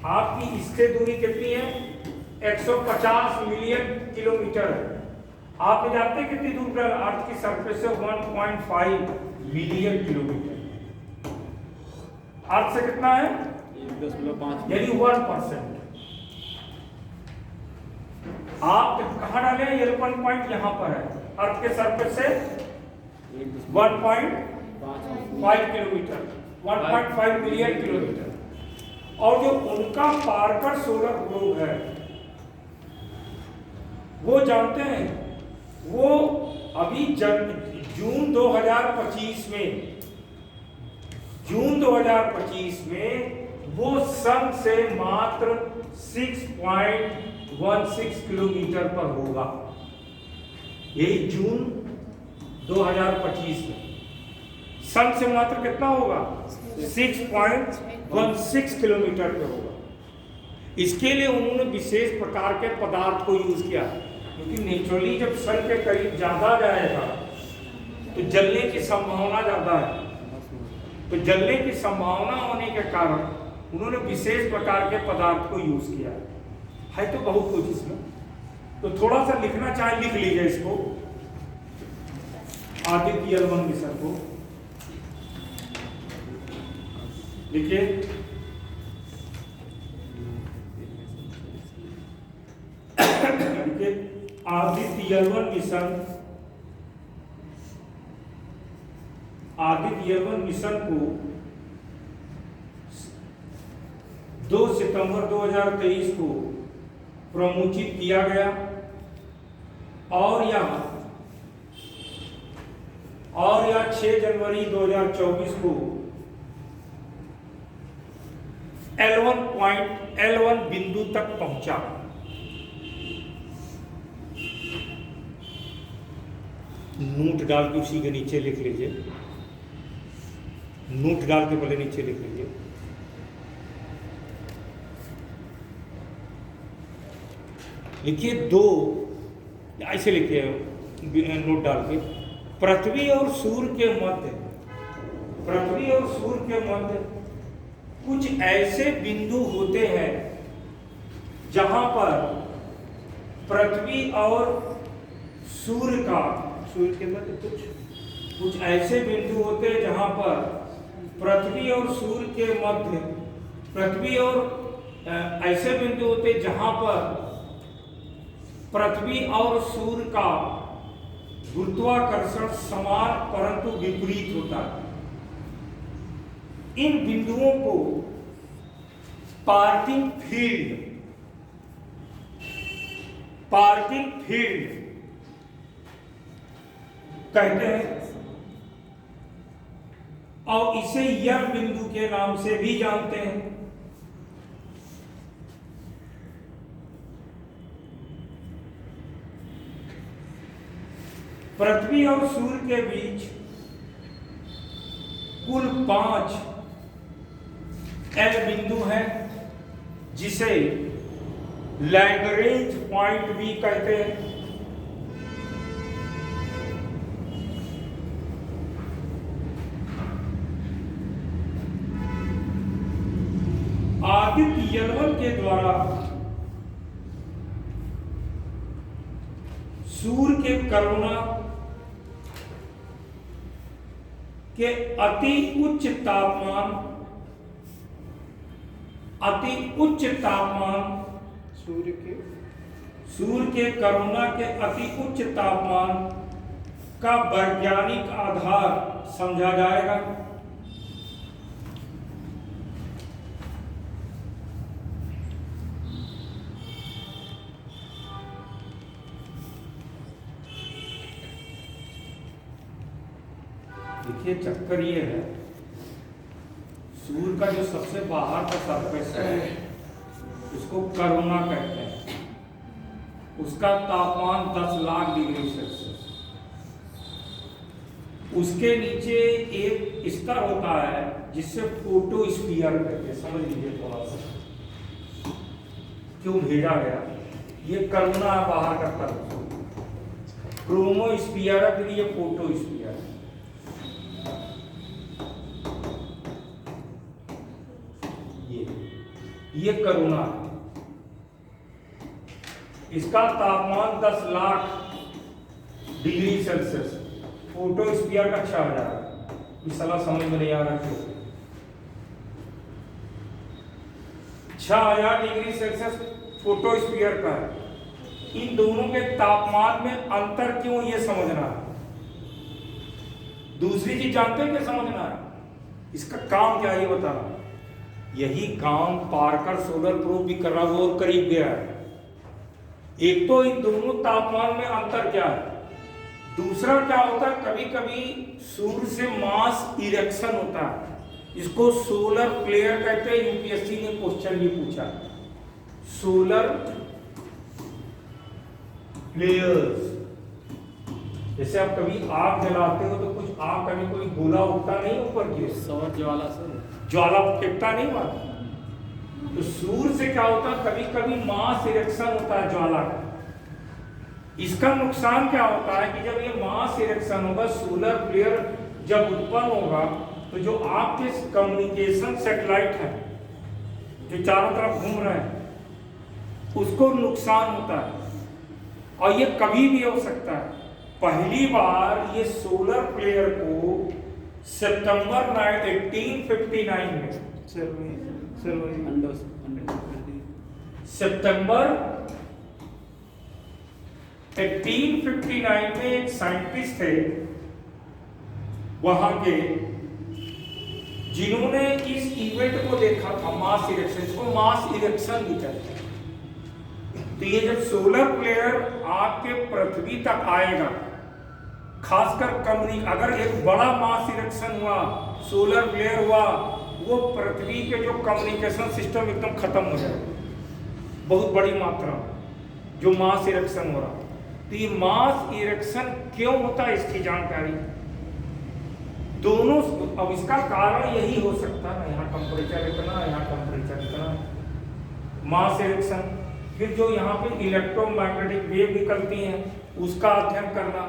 आपकी इससे दूरी कितनी है, 150 मिलियन किलोमीटर है। आप जानते हैं कितनी दूर पर अर्थ की सरफेस से 1.5 मिलियन किलोमीटर। अर्थ से कितना है 10.5 यानी 1%। आप कहां डाले, L1 पॉइंट यहां पर है, अर्थ के सरफेस से 1.5 किलोमीटर, 1.5 मिलियन किलोमीटर। और जो उनका पार्कर सोलर प्रोब है वो जानते हैं, वो अभी जून 2025 में वो सन से मात्र 6.16 किलोमीटर पर होगा। यही जून 2025 में सन से मात्र कितना होगा, 6.16 किलोमीटर पे होगा। इसके लिए उन्होंने विशेष प्रकार के पदार्थ को यूज किया। क्योंकि नेचुरली जब सन के करीब ज्यादा जाएगा तो जलने की संभावना ज्यादा है। तो जलने की संभावना होने के कारण उन्होंने विशेष प्रकार के पदार्थ को यूज किया है तो बहुत कुछ इसमें। तो थोड़ा सा लिखना चाहे लिख लीजिए इसको, आदित्य यलवन मिशन को लिखिए। आदित्य यलवन मिशन, आदित्य यलवन मिशन को 2 सितंबर 2023 को प्रमुचित किया गया और यहाँ 6 जनवरी 2024 को L1 बिंदु तक पहुंचा। नोट डाल के उसी के नीचे लिख लीजिए, नोट डाल के पहले नीचे लिख लीजिए। लिखिए 2, ऐसे लिखिए नोट डाल के, पृथ्वी और सूर्य के मध्य, पृथ्वी और सूर्य के मध्य कुछ ऐसे बिंदु होते हैं जहां पर पृथ्वी और सूर्य के मध्य कुछ ऐसे बिंदु होते हैं जहां पर पृथ्वी और सूर्य के मध्य, पृथ्वी और ऐसे बिंदु होते हैं जहां पर पृथ्वी और सूर्य का गुरुत्वाकर्षण समान परंतु विपरीत होता है। इन बिंदुओं को पार्किंग फील्ड कहते हैं और इसे यम बिंदु के नाम से भी जानते हैं। पृथ्वी और सूर्य के बीच कुल 5 एल बिंदु हैं जिसे लैग्रेंज पॉइंट भी कहते हैं। आदित्य यलवन के द्वारा सूर्य के करुणा के अति उच्च तापमान सूर्य के करुणा के अति उच्च तापमान का वैज्ञानिक आधार समझा जाएगा। देखिए चक्कर ये है, सूर्य का जो सबसे बाहर का सरफेस है उसको करुणा कहते हैं। उसका तापमान 10 लाख डिग्री सेल्सियस। उसके नीचे एक स्तर होता है जिससे फोटोस्फीयर कहते हैं। समझ लीजिए थोड़ा सा क्यों भेजा गया। ये करुणा बाहर का तरफ, क्रोमोस्फीयर है, फिर ये फोटोस्फीयर है। ये करुणा, इसका तापमान 10 लाख डिग्री सेल्सियस, फोटोस्फीयर का 6000। इस सलाह समझ में नहीं आ रहा क्यों? 6000 डिग्री सेल्सियस फोटोस्फीयर का है। इन दोनों के तापमान में अंतर क्यों, ये समझना है। दूसरी चीज जानते हैं क्या समझना है? इसका काम क्या है ये बताना। यही काम पार्कर सोलर प्रोब भी कर रहा है और करीब गया है। एक तो इन दोनों तापमान में अंतर क्या है, दूसरा क्या होता है, कभी कभी सूर्य से मास इरेक्शन होता है। इसको सोलर फ्लेयर कहते हैं। यूपीएससी ने क्वेश्चन भी पूछा, सोलर फ्लेयर्स। जैसे आप कभी आग जलाते हो तो कुछ आग कभी कोई गोला उठता नहीं ऊपर की, सौर ज्वाला से ज्वाला फेंकता नहीं हुआ। तो सूर्य से क्या होता है, कभी कभी मास इरेक्शन होता है ज्वाला का। इसका नुकसान क्या होता है कि जब ये मास इरेक्शन होगा, सोलर फ्लेयर जब उत्पन्न होगा, तो जो आपके कम्युनिकेशन सैटेलाइट है जो चारों तरफ घूम रहे हैं उसको नुकसान होता है, और ये कभी भी हो सकता है। पहली बार ये सोलर फ्लेयर को सितंबर 1859 में, सितंबर 1859 में एक साइंटिस्ट थे वहां के, जिन्होंने इस इवेंट को देखा था, मास इरेक्शन को मास इरेक्शन भी कहते हैं। तो ये जब सोलर फ्लेयर आपके पृथ्वी तक आएगा, खासकर अगर एक बड़ा मास इरेक्शन हुआ, सोलर फ्लेयर हुआ, वो पृथ्वी के जो कम्युनिकेशन सिस्टम एकदम खत्म हो जाएगा, बहुत बड़ी मात्रा जो मास इरेक्शन हो रहा। तो ये मास इरेक्शन क्यों होता है इसकी जानकारी दोनों, अब इसका कारण यही हो सकता है, यहाँ टेम्परेचर इतना, यहाँ टेम्परेचर इतना, मास इरेक्शन। फिर जो यहाँ पे इलेक्ट्रोमैग्नेटिक वेव निकलती हैं उसका अध्ययन करना,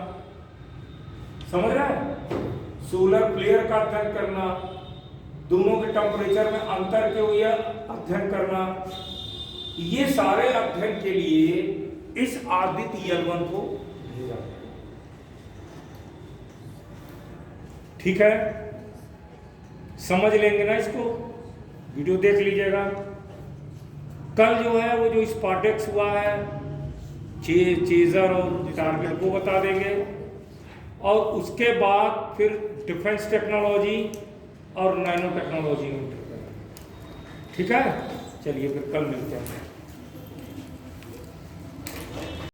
समझ रहे हैं, सोलर फ्लेयर का अध्ययन करना, दोनों के टेम्परेचर में अंतर के हुए अध्ययन करना, ये सारे अध्ययन के लिए इस आदित्य L1 को भेजा। ठीक है, समझ लेंगे ना इसको, वीडियो देख लीजिएगा। कल जो है वो जो स्पार्टेक्स हुआ है, चेजर और टारगेट को बता देंगे, और उसके बाद फिर डिफेंस टेक्नोलॉजी और नैनो टेक्नोलॉजी में। ठीक है, चलिए फिर कल मिलते हैं।